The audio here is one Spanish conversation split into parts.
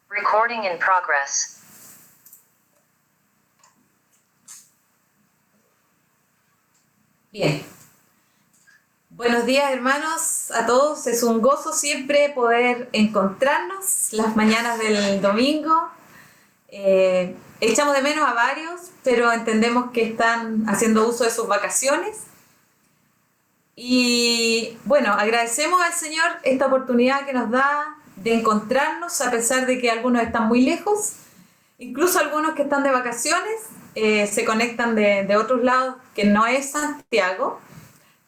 Recording in progress. Bien. Buenos días, hermanos, a todos. Es un gozo siempre poder encontrarnos las mañanas del domingo. Echamos de menos a varios, pero entendemos que están haciendo uso de sus vacaciones. Y bueno, agradecemos al Señor esta oportunidad que nos da de encontrarnos, a pesar de que algunos están muy lejos. Incluso algunos que están de vacaciones se conectan de otros lados que no es Santiago.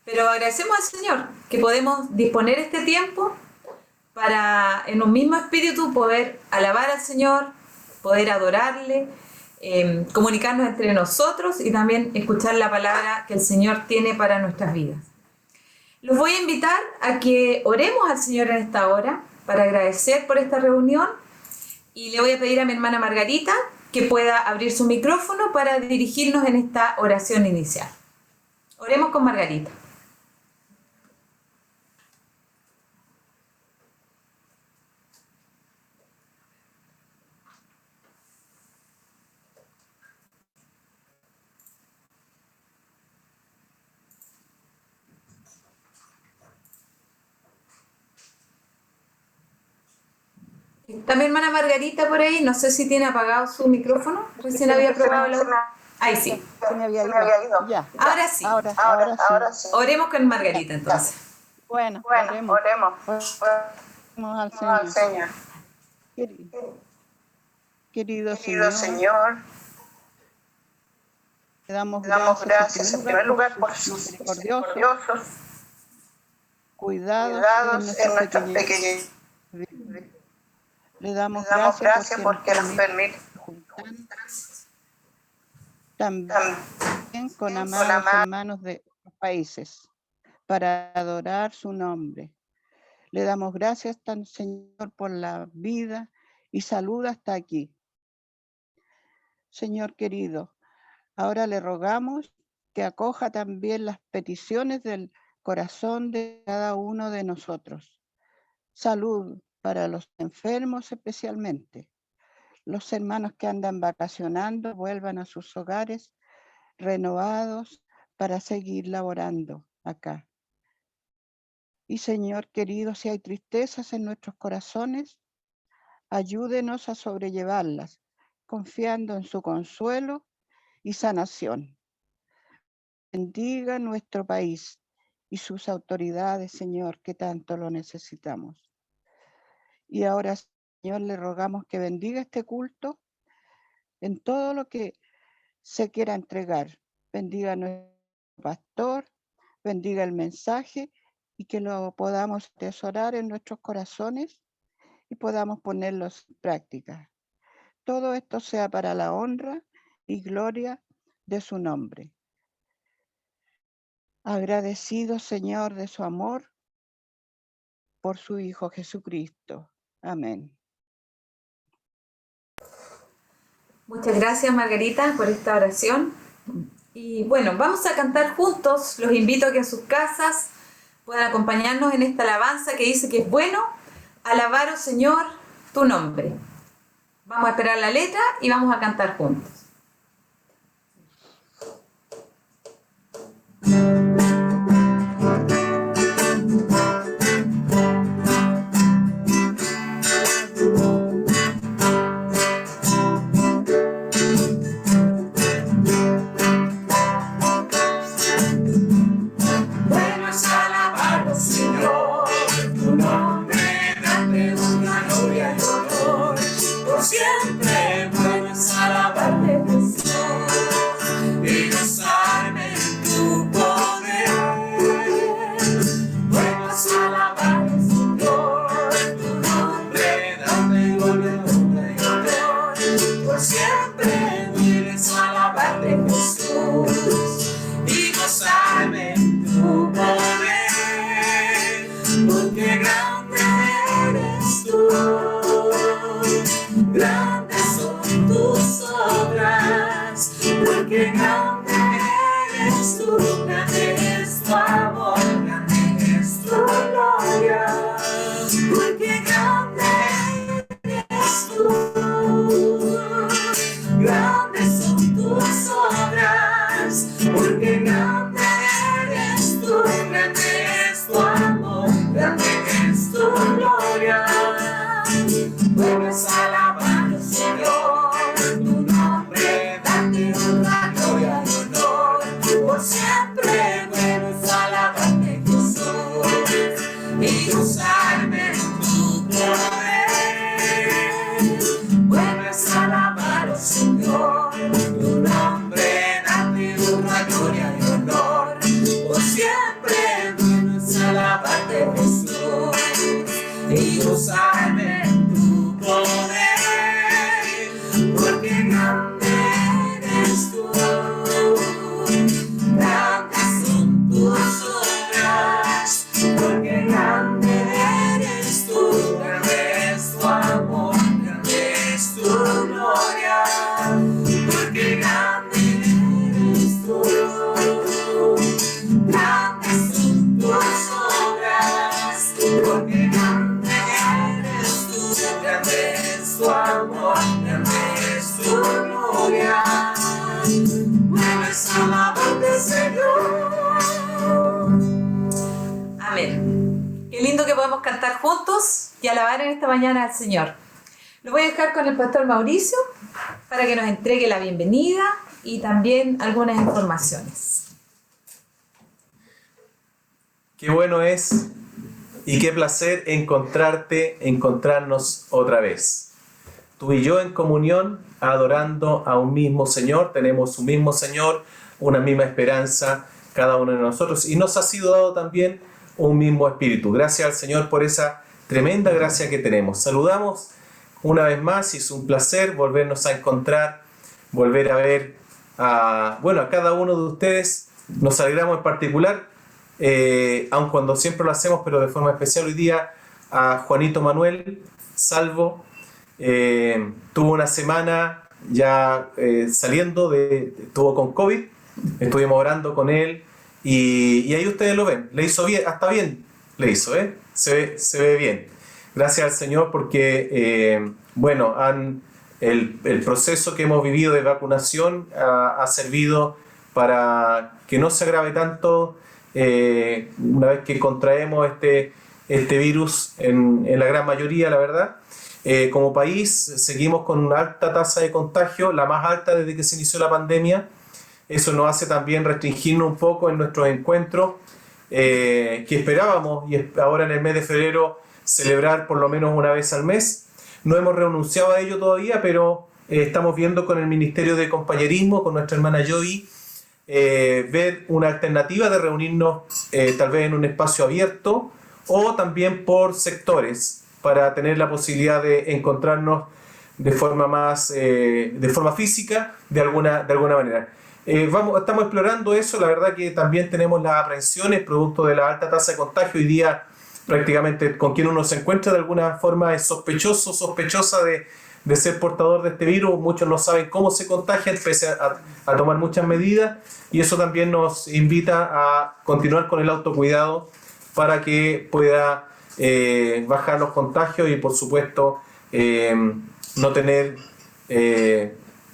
Pero agradecemos al Señor que podemos disponer este tiempo para, en un mismo espíritu, poder alabar al Señor, poder adorarle, comunicarnos entre nosotros y también escuchar la palabra que el Señor tiene para nuestras vidas. Los voy a invitar a que oremos al Señor en esta hora para agradecer por esta reunión, y le voy a pedir a mi hermana Margarita que pueda abrir su micrófono para dirigirnos en esta oración inicial. Oremos con Margarita. ¿Está mi hermana Margarita por ahí? No sé si tiene apagado su micrófono. Recién había probado la... Ahí sí. Se me había ido. Ya. Ahora sí. Ahora sí. Oremos con Margarita entonces. Bueno, oremos al Señor. Querido Señor, te damos gracias en primer lugar por sus misericordiosos cuidados en nuestras pequeñas. Le damos gracias porque nos permite juntarnos también con amados hermanos de otros países para adorar su nombre. Le damos gracias, Señor, por la vida y salud hasta aquí. Señor querido, ahora le rogamos que acoja también las peticiones del corazón de cada uno de nosotros. Salud para los enfermos especialmente. Los hermanos que andan vacacionando vuelvan a sus hogares renovados para seguir laborando acá. Y Señor querido, si hay tristezas en nuestros corazones, ayúdenos a sobrellevarlas, confiando en su consuelo y sanación. Bendiga nuestro país y sus autoridades, Señor, que tanto lo necesitamos. Y ahora, Señor, le rogamos que bendiga este culto en todo lo que se quiera entregar. Bendiga a nuestro pastor, bendiga el mensaje y que lo podamos atesorar en nuestros corazones y podamos ponerlos en práctica. Todo esto sea para la honra y gloria de su nombre. Agradecido, Señor, de su amor por su Hijo Jesucristo. Amén. Muchas gracias, Margarita, por esta oración. Y bueno, vamos a cantar juntos. Los invito a que en sus casas puedan acompañarnos en esta alabanza que dice que es bueno alabar, oh Señor, tu nombre. Vamos a esperar la letra y vamos a cantar juntos. Siempre bueno es alabarte. Vuelves a alabar, Señor, tu nombre, date honra, gloria y honor. Por siempre vuelves a alabarte, Jesús, y gozarme en tu poder. Vuelves a alabar, Señor, tu nombre, date honra, gloria y honor. Por siempre vuelves a alabarte, Jesús, y gozarme en tu poder. Porque grande eres tú, grandes son tus obras. Porque grande eres tú, grande es tu amor, grande es tu gloria. Porque grande eres tú, grandes son tus obras. Porque grande eres tú, grande es tu amor, grande es tu gloria. Vuelves a alabarte, Señor. Amén. Qué lindo que podemos cantar juntos y alabar en esta mañana al Señor. Lo voy a dejar con el pastor Mauricio para que nos entregue la bienvenida y también algunas informaciones. Qué bueno es y qué placer encontrarnos otra vez. Tú y yo en comunión, adorando a un mismo Señor, tenemos un mismo Señor, una misma esperanza, cada uno de nosotros, y nos ha sido dado también un mismo espíritu. Gracias al Señor por esa tremenda gracia que tenemos. Saludamos una vez más y es un placer volvernos a encontrar, volver a ver a cada uno de ustedes. Nos alegramos en particular, aun cuando siempre lo hacemos, pero de forma especial hoy día, a Juanito Manuel Salvo. Tuvo una semana ya saliendo, estuvo con COVID, estuvimos orando con él y ahí ustedes lo ven, le hizo bien, hasta bien le hizo, se ve bien. Gracias al Señor porque, el proceso que hemos vivido de vacunación ha servido para que no se agrave tanto una vez que contraemos este virus en la gran mayoría, la verdad. Como país seguimos con una alta tasa de contagio, la más alta desde que se inició la pandemia. Eso nos hace también restringirnos un poco en nuestros encuentros que esperábamos, y ahora en el mes de febrero celebrar por lo menos una vez al mes. No hemos renunciado a ello todavía, pero estamos viendo con el Ministerio de Compañerismo, con nuestra hermana Joy, ver una alternativa de reunirnos tal vez en un espacio abierto o también por sectores, para tener la posibilidad de encontrarnos de forma física de alguna manera. Estamos explorando eso. La verdad que también tenemos las aprensiones producto de la alta tasa de contagio. Hoy día prácticamente con quien uno se encuentra de alguna forma es sospechosa de ser portador de este virus. Muchos no saben cómo se contagian, pese a tomar muchas medidas, y eso también nos invita a continuar con el autocuidado para que pueda bajar los contagios y por supuesto no tener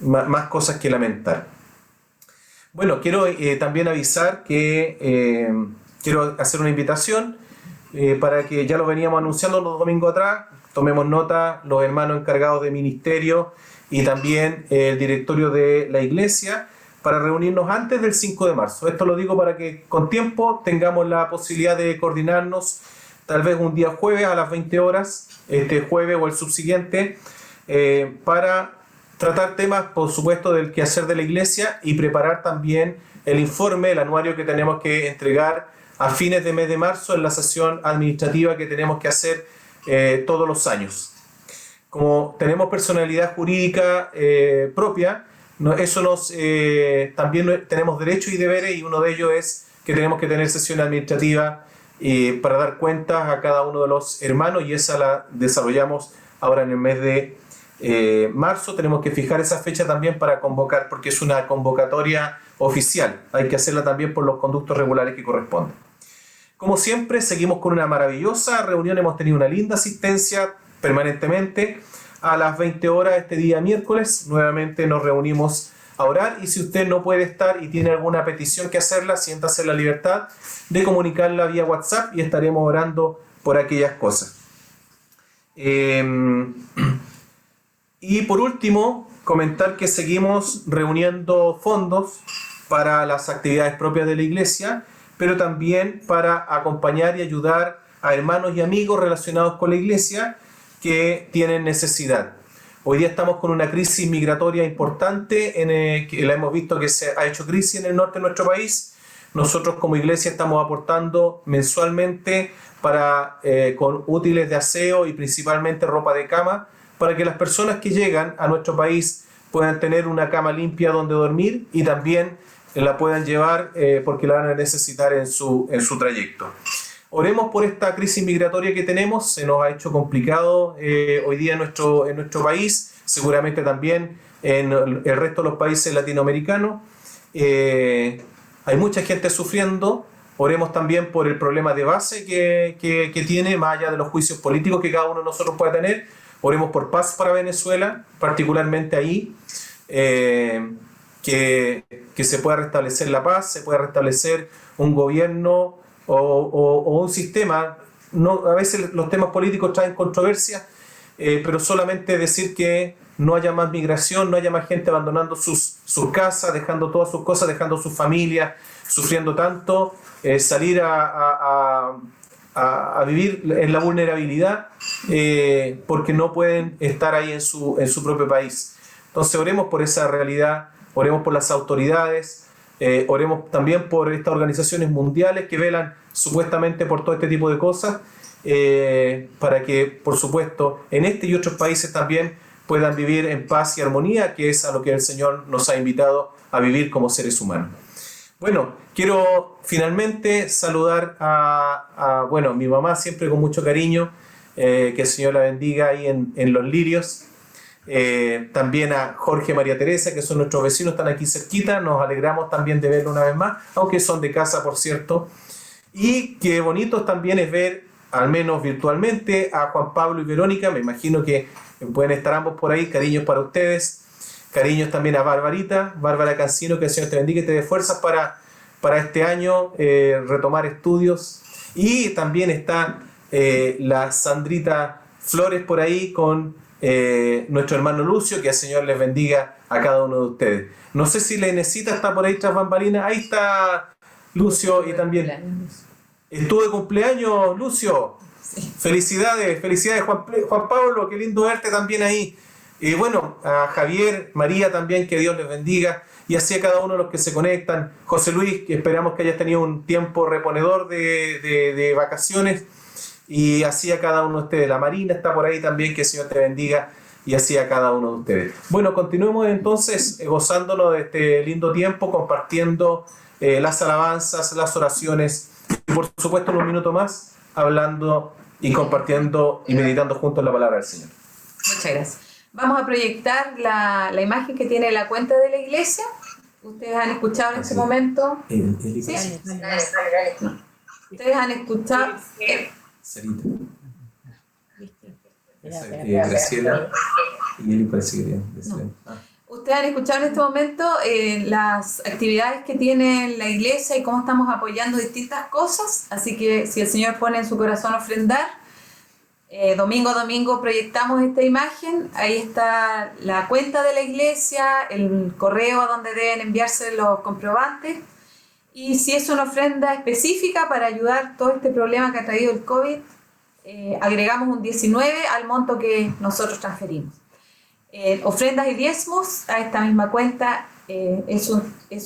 más cosas que lamentar. Bueno, quiero también avisar que quiero hacer una invitación para que, ya lo veníamos anunciando los domingos atrás, tomemos nota los hermanos encargados de ministerio y también el directorio de la iglesia, para reunirnos antes del 5 de marzo. Esto lo digo para que con tiempo tengamos la posibilidad de coordinarnos, tal vez un día jueves a las 20 horas, este jueves o el subsiguiente, para tratar temas, por supuesto, del quehacer de la iglesia y preparar también el informe, el anuario que tenemos que entregar a fines de mes de marzo en la sesión administrativa que tenemos que hacer todos los años. Como tenemos personalidad jurídica propia, también tenemos derechos y deberes, y uno de ellos es que tenemos que tener sesión administrativa para dar cuentas a cada uno de los hermanos, y esa la desarrollamos ahora en el mes de marzo. Tenemos que fijar esa fecha también para convocar, porque es una convocatoria oficial, hay que hacerla también por los conductos regulares que corresponden. Como siempre, seguimos con una maravillosa reunión, hemos tenido una linda asistencia permanentemente. A las 20 horas este día miércoles nuevamente nos reunimos a orar, y si usted no puede estar y tiene alguna petición que hacerla, siéntase en la libertad de comunicarla vía WhatsApp y estaremos orando por aquellas cosas. Y por último, comentar que seguimos reuniendo fondos para las actividades propias de la iglesia, pero también para acompañar y ayudar a hermanos y amigos relacionados con la iglesia que tienen necesidad. Hoy día estamos con una crisis migratoria importante, que la hemos visto que se ha hecho crisis en el norte de nuestro país. Nosotros como iglesia estamos aportando mensualmente con útiles de aseo y principalmente ropa de cama, para que las personas que llegan a nuestro país puedan tener una cama limpia donde dormir y también la puedan llevar porque la van a necesitar en su trayecto. Oremos por esta crisis migratoria que tenemos. Se nos ha hecho complicado hoy día en nuestro país, seguramente también en el resto de los países latinoamericanos. Hay mucha gente sufriendo. Oremos también por el problema de base que tiene, más allá de los juicios políticos que cada uno de nosotros pueda tener. Oremos por paz para Venezuela, particularmente ahí, que se pueda restablecer la paz, se pueda restablecer un gobierno o un sistema. A veces los temas políticos traen controversia, pero solamente decir que no haya más migración, no haya más gente abandonando sus casas, dejando todas sus cosas, dejando sus familias, sufriendo tanto, salir a vivir en la vulnerabilidad porque no pueden estar ahí en su propio país. Entonces oremos por esa realidad, oremos por las autoridades, oremos también por estas organizaciones mundiales que velan supuestamente por todo este tipo de cosas, para que, por supuesto, en este y otros países también puedan vivir en paz y armonía, que es a lo que el Señor nos ha invitado a vivir como seres humanos. Bueno, quiero finalmente saludar a mi mamá, siempre con mucho cariño, que el Señor la bendiga ahí en Los Lirios. También a Jorge y María Teresa, que son nuestros vecinos, están aquí cerquita. Nos alegramos también de verlo una vez más, aunque son de casa, por cierto. Y qué bonito también es ver, al menos virtualmente, a Juan Pablo y Verónica. Me imagino que pueden estar ambos por ahí. Cariños para ustedes. Cariños también a Bárbara Cancino, que el Señor te bendiga y te dé fuerzas para este año retomar estudios. Y también está la Sandrita Flores por ahí con nuestro hermano Lucio, que el Señor les bendiga a cada uno de ustedes. No sé si la Inesita está por ahí tras bambalinas. Ahí está Lucio y también estuvo de cumpleaños, Lucio. Sí. Felicidades Juan Pablo, qué lindo verte también ahí. Y bueno, a Javier, María también, que Dios les bendiga, y así a cada uno de los que se conectan. José Luis, que esperamos que hayas tenido un tiempo reponedor de vacaciones, y así a cada uno de ustedes. La Marina está por ahí también, que el Señor te bendiga, y así a cada uno de ustedes. Bueno, continuemos entonces gozándonos de este lindo tiempo, compartiendo las alabanzas, las oraciones, y por supuesto en un minuto más, hablando y compartiendo y meditando juntos la palabra del Señor. Muchas gracias. Vamos a proyectar la imagen que tiene la cuenta de la iglesia. Ustedes han escuchado en este momento. ¿Sí? Ustedes han escuchado. Sarita. Graciela. Y él parece que Ustedes han escuchado en este momento las actividades que tiene la iglesia y cómo estamos apoyando distintas cosas. Así que si el Señor pone en su corazón ofrendar, domingo a domingo proyectamos esta imagen. Ahí está la cuenta de la iglesia, el correo a donde deben enviarse los comprobantes. Y si es una ofrenda específica para ayudar todo este problema que ha traído el COVID, agregamos un 19 al monto que nosotros transferimos. Ofrendas y diezmos a esta misma cuenta es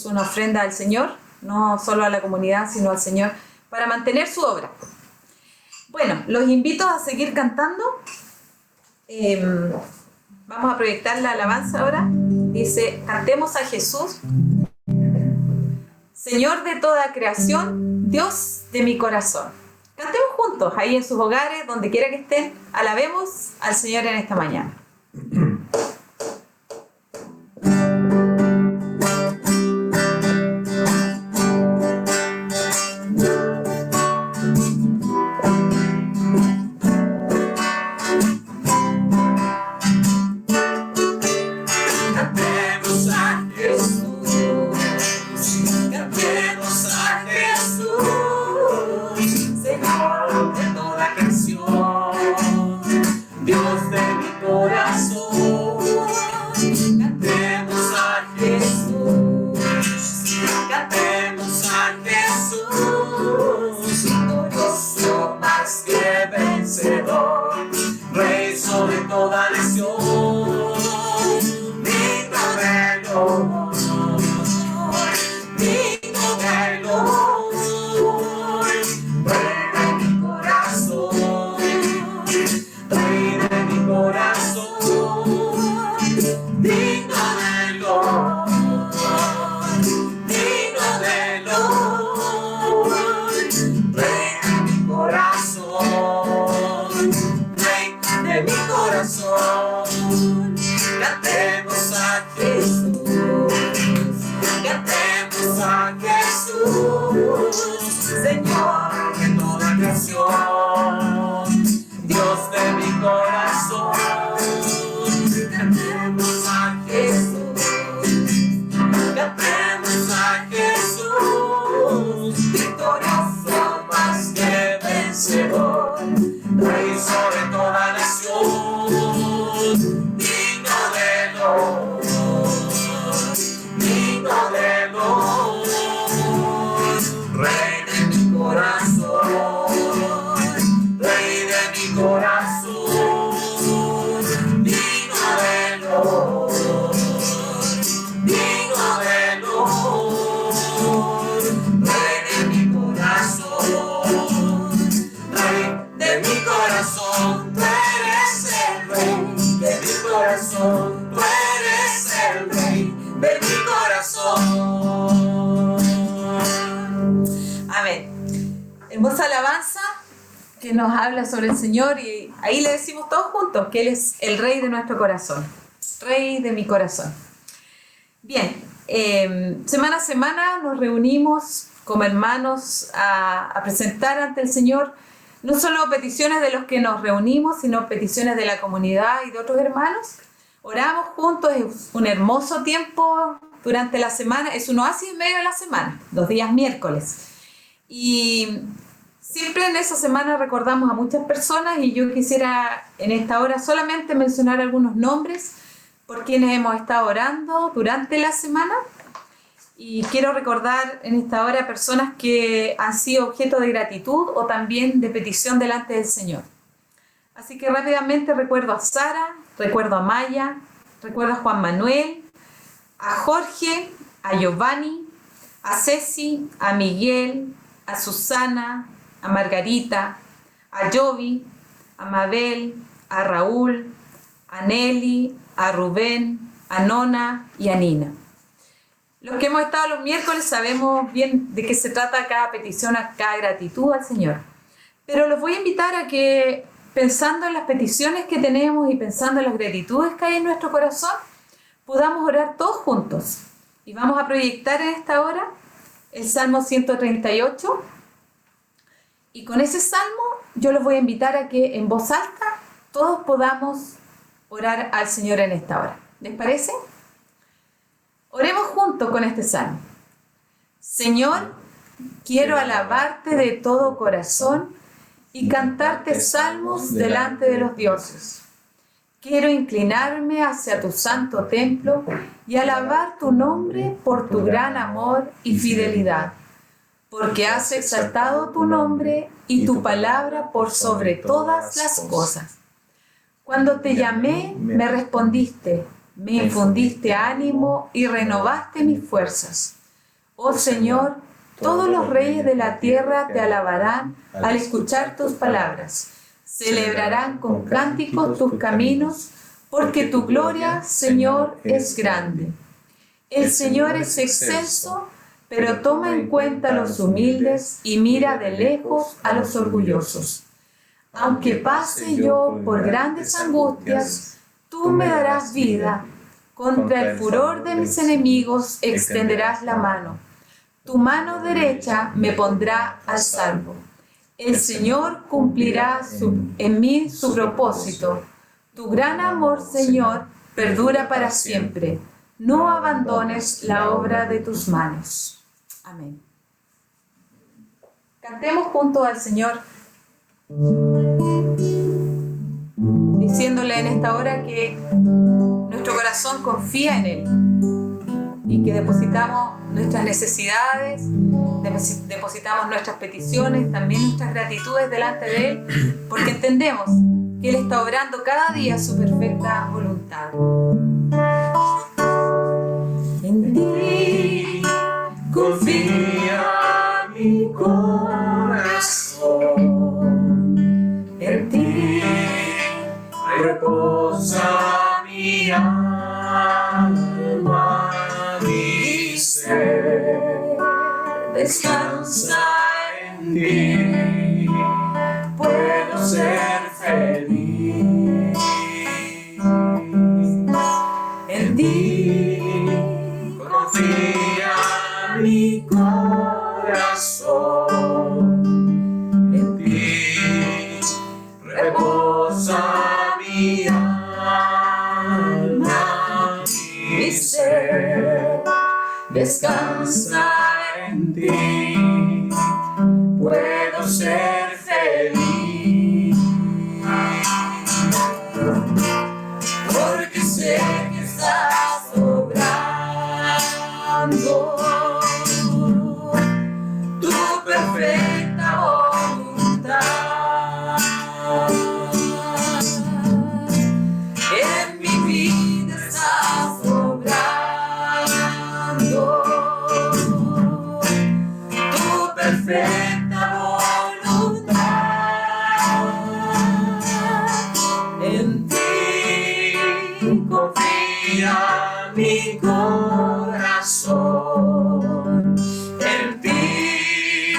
una ofrenda al Señor, no solo a la comunidad, sino al Señor, para mantener su obra. Bueno, los invito a seguir cantando. Vamos a proyectar la alabanza ahora. Dice, cantemos a Jesús, Señor de toda creación, Dios de mi corazón. Cantemos juntos, ahí en sus hogares, donde quiera que estén. Alabemos al Señor en esta mañana. Dios de mi corazón. Cantemos a Jesús, cantemos a Jesús, Señor de toda creación, Dios de mi corazón. Cantemos a Jesús, cantemos a Jesús, victorioso más que vencedor, Rey sobre toda nación, digno de honor, digno de honor, Rey de mi corazón, Rey de mi corazón, digno de honor, digno de honor, Rey de mi corazón, Rey de mi corazón, tú eres el Rey de mi corazón, tú eres el Rey de mi corazón. Amén. Hermosa alabanza que nos habla sobre el Señor, y ahí le decimos todos juntos que Él es el Rey de nuestro corazón, Rey de mi corazón. Bien, semana a semana nos reunimos como hermanos a presentar ante el Señor no solo peticiones de los que nos reunimos, sino peticiones de la comunidad y de otros hermanos. Oramos juntos, es un hermoso tiempo durante la semana, es un oasis en medio de la semana, los días miércoles. Y siempre en esa semana recordamos a muchas personas, y yo quisiera en esta hora solamente mencionar algunos nombres por quienes hemos estado orando durante la semana. Y quiero recordar en esta hora personas que han sido objeto de gratitud o también de petición delante del Señor. Así que rápidamente recuerdo a Sara, recuerdo a Maya, recuerdo a Juan Manuel, a Jorge, a Giovanni, a Ceci, a Miguel, a Susana, a Margarita, a Jovi, a Mabel, a Raúl, a Nelly, a Rubén, a Nona y a Nina. Los que hemos estado los miércoles sabemos bien de qué se trata cada petición, cada gratitud al Señor. Pero los voy a invitar a que, pensando en las peticiones que tenemos y pensando en las gratitudes que hay en nuestro corazón, podamos orar todos juntos. Y vamos a proyectar en esta hora el Salmo 138. Y con ese salmo yo los voy a invitar a que en voz alta todos podamos orar al Señor en esta hora. ¿Les parece? Oremos juntos con este salmo. Señor, quiero alabarte de todo corazón y cantarte salmos delante de los dioses. Quiero inclinarme hacia tu santo templo y alabar tu nombre por tu gran amor y fidelidad, porque has exaltado tu nombre y tu palabra por sobre todas las cosas. Cuando te llamé, me respondiste, me infundiste ánimo y renovaste mis fuerzas. Oh Señor, todos los reyes de la tierra te alabarán al escuchar tus palabras. Celebrarán con cánticos tus caminos, porque tu gloria, Señor, es grande. El Señor es excelso, pero toma en cuenta a los humildes y mira de lejos a los orgullosos. Aunque pase yo por grandes angustias, tú me darás vida. Contra el furor de mis enemigos extenderás la mano. Tu mano derecha me pondrá al salvo. El Señor cumplirá en mí su propósito. Tu gran amor, Señor, perdura para siempre. No abandones la obra de tus manos. Amén. Cantemos juntos al Señor, diciéndole en esta hora que nuestro corazón confía en Él y que depositamos nuestras necesidades, depositamos nuestras peticiones, también nuestras gratitudes delante de Él, porque entendemos que Él está obrando cada día su perfecta voluntad. En ti confía mi corazón, en ti reposa mi alma, mi ser descansa en ti, puedo ser feliz. En ti confía mi corazón, en ti reposa mi alma, mi ser descansa en ti, puedo ser feliz, porque sé que estás obrando tu perfecta voluntad. En mi vida estás obrando tu perfecta voluntad. En ti confía mi corazón, en ti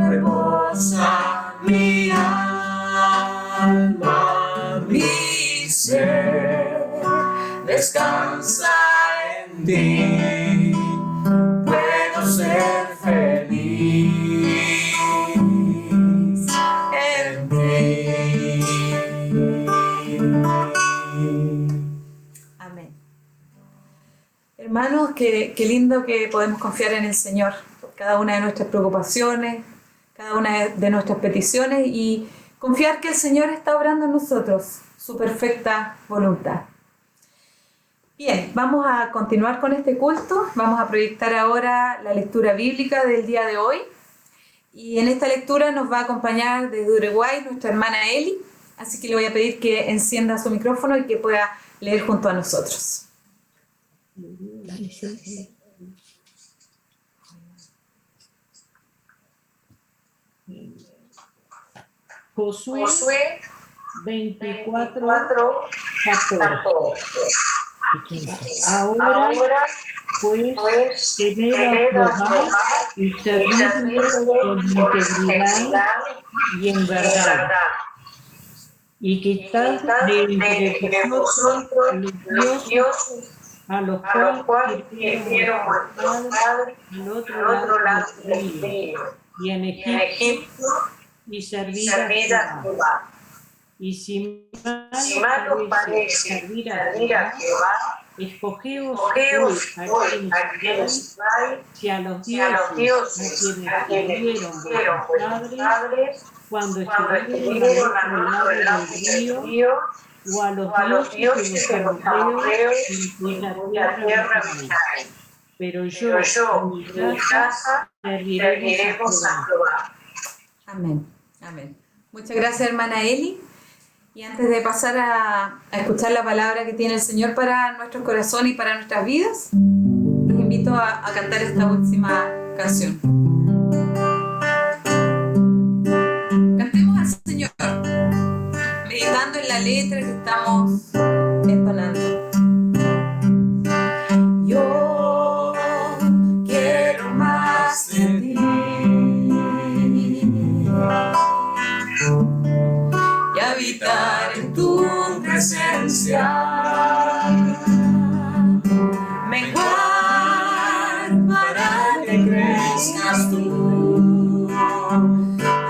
reposa mi alma, mi ser descansa en ti, puedo ser feliz en ti. Amén. Hermanos, qué lindo que podemos confiar en el Señor por cada una de nuestras preocupaciones, cada una de nuestras peticiones y confiar que el Señor está obrando en nosotros su perfecta voluntad. Bien, vamos a continuar con este culto. Vamos a proyectar ahora la lectura bíblica del día de hoy. Y en esta lectura nos va a acompañar desde Uruguay nuestra hermana Eli. Así que le voy a pedir que encienda su micrófono y que pueda leer junto a nosotros. Josué 24:14. Ahora pues temed a Jehová y servidle con integridad y en verdad, y quitad de entre vosotros los dioses a los cuales sirvieron vuestros padres al otro lado del río y en Egipto, y servid a Jehová. Y si mal os parece servir a Jehová, escogeos hoy a quienes vais, si a los dioses a quienes sirvieron vuestros padres cuando estuvieron al otro lado del río, o a los dioses de los amorreos en la tierra habitáis. Pero yo y mi casa serviremos a Jehová. Amén, amén. Muchas gracias, hermana Eli. Y antes de pasar a escuchar la palabra que tiene el Señor para nuestros corazones y para nuestras vidas, los invito a cantar esta última canción. Cantemos al Señor, meditando en la letra que estamos entonando. Yo quiero más de ti y habitar en tu presencia, menguar para que crezcas tú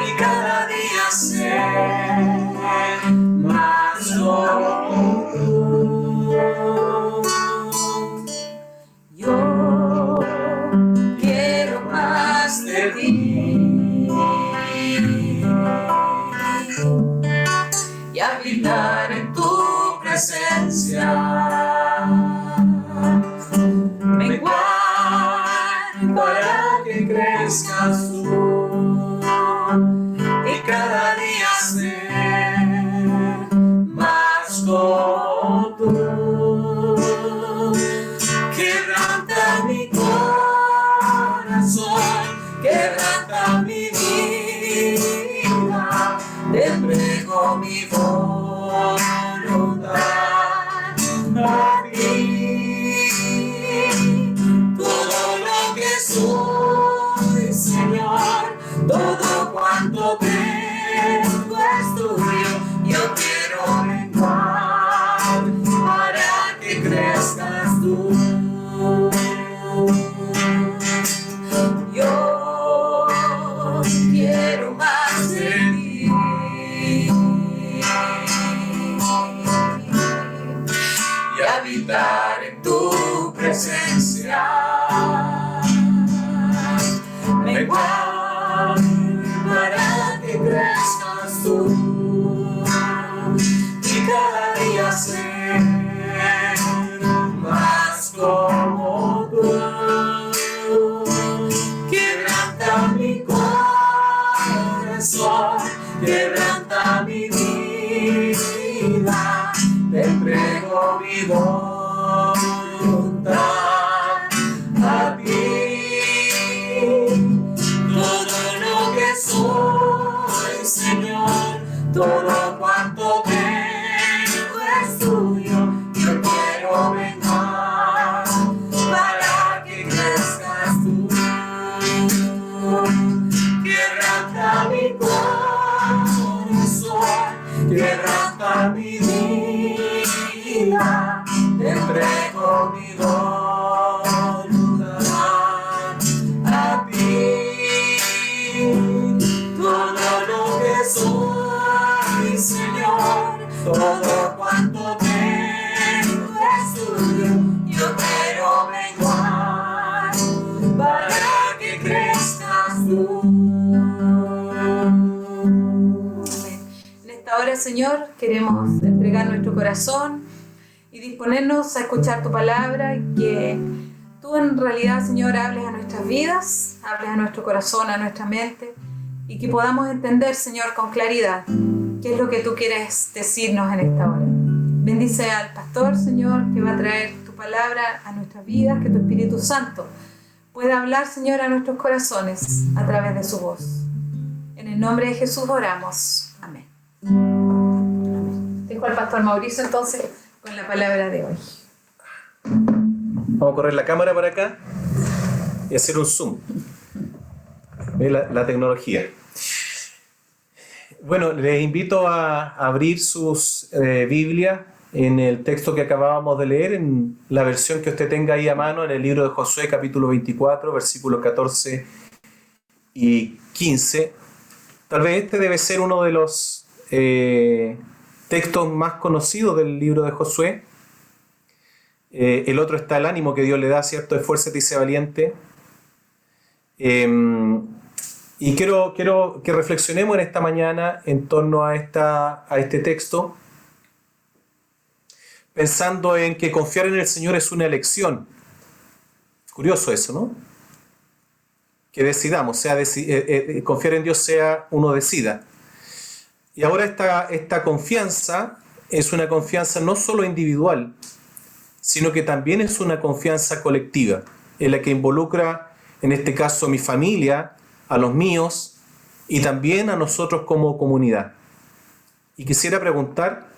y cada día ser más como tú. Yo quiero más de ti y habitar en tu presencia, menguar para que crezcas tú y cada día ser más como tú. Quebranta mi corazón, quebranta mi vida, te entrego mi voluntad. tú. Yo quiero más de ti. Y habitar en tu presencia. Menguar para que crezcas tú. Y cada día ser más como tú. Quebranta mi corazón, quebranta mi vida, te entrego mi voluntad a ti. Todo lo que soy, Señor, todo cuanto tengo es tuyo. Yo quiero vengar para que crezcas tú. Quebranta mi corazón, quebranta mi vida, te entrego mi voluntad a ti. Todo lo que soy, Señor, todo cuanto tengo es tuyo. Yo quiero menguar para que crezcas tú. En esta hora, Señor, queremos entregar nuestro corazón y disponernos a escuchar tu palabra, y que tú en realidad, Señor, hables a nuestras vidas, hables a nuestro corazón, a nuestra mente, y que podamos entender, Señor, con claridad qué es lo que tú quieres decirnos en esta hora. Bendice al pastor, Señor, que va a traer tu palabra a nuestras vidas, que tu Espíritu Santo pueda hablar, Señor, a nuestros corazones a través de su voz. En el nombre de Jesús oramos. Amén. Amén. Dejo al pastor Mauricio entonces con la palabra de hoy. Vamos a correr la cámara para acá y hacer un zoom. Ve la tecnología. Bueno, les invito a abrir sus Biblias en el texto que acabábamos de leer, en la versión que usted tenga ahí a mano, en el libro de Josué, capítulo 24, versículos 14 y 15. Tal vez este debe ser uno de los textos más conocidos del libro de Josué. El otro está el ánimo que Dios le da, ¿cierto? Esfuérzate y sé valiente. Y quiero que reflexionemos en esta mañana en torno a este texto, pensando en que confiar en el Señor es una elección. Curioso eso, ¿no? Que decidamos, confiar en Dios sea uno decida. Y ahora esta confianza es una confianza no solo individual, sino que también es una confianza colectiva, en la que involucra, en este caso, mi familia, a los míos y también a nosotros como comunidad. Y quisiera preguntar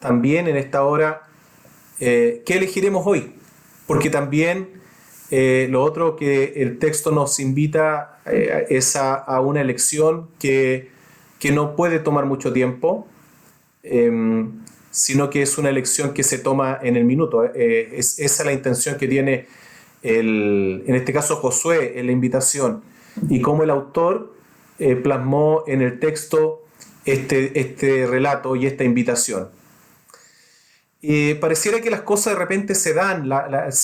también en esta hora, ¿qué elegiremos hoy? Porque también lo otro que el texto nos invita es a una elección que no puede tomar mucho tiempo, sino que es una elección que se toma en el minuto. Esa es la intención que tiene, en este caso, Josué en la invitación, y cómo el autor plasmó en el texto este relato y esta invitación. Pareciera que las cosas de repente se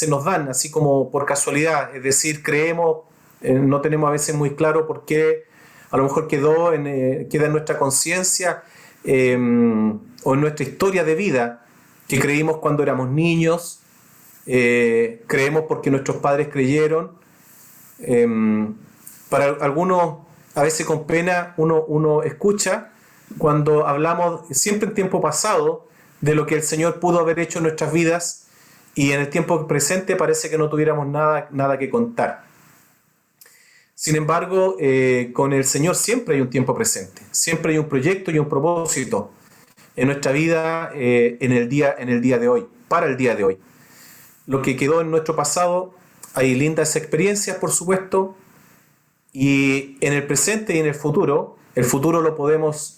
nos dan así como por casualidad, es decir, creemos, no tenemos a veces muy claro por qué, a lo mejor queda en nuestra conciencia o en nuestra historia de vida, que creímos cuando éramos niños, creemos porque nuestros padres creyeron. Para algunos, a veces con pena, uno escucha cuando hablamos siempre en tiempo pasado de lo que el Señor pudo haber hecho en nuestras vidas, y en el tiempo presente parece que no tuviéramos nada que contar. Sin embargo, con el Señor siempre hay un tiempo presente, siempre hay un proyecto y un propósito en nuestra vida, en el día de hoy, para el día de hoy. Lo que quedó en nuestro pasado, hay lindas experiencias, por supuesto, y en el presente y en el futuro lo podemos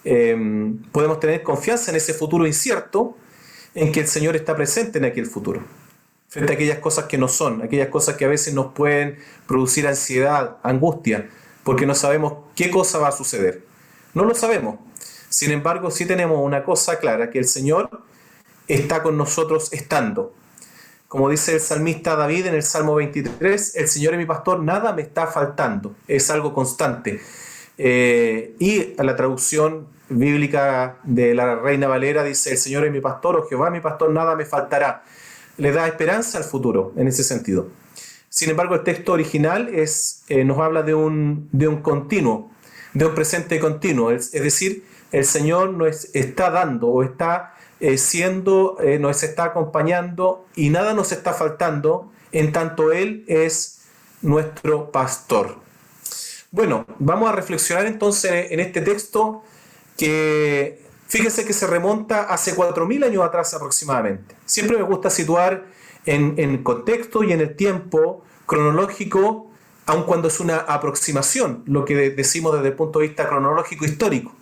tener confianza en ese futuro incierto, en que el Señor está presente en aquel futuro. frente a aquellas cosas que no son, aquellas cosas que a veces nos pueden producir ansiedad, angustia, porque no sabemos qué cosa va a suceder. No lo sabemos. Sin embargo, sí tenemos una cosa clara, que el Señor está con nosotros estando. Como dice el salmista David en el Salmo 23, el Señor es mi pastor, nada me está faltando. Es algo constante. Y la traducción bíblica de la Reina Valera dice, el Señor es mi pastor, o Jehová es mi pastor, nada me faltará. Le da esperanza al futuro en ese sentido. Sin embargo, el texto original nos habla de un continuo, de un presente continuo. Es decir, el Señor nos está dando o está nos está acompañando y nada nos está faltando en tanto Él es nuestro pastor. Bueno, vamos a reflexionar entonces en este texto que fíjense que se remonta hace 4.000 años atrás aproximadamente. Siempre me gusta situar en contexto y en el tiempo cronológico, aun cuando es una aproximación, lo que decimos desde el punto de vista cronológico histórico.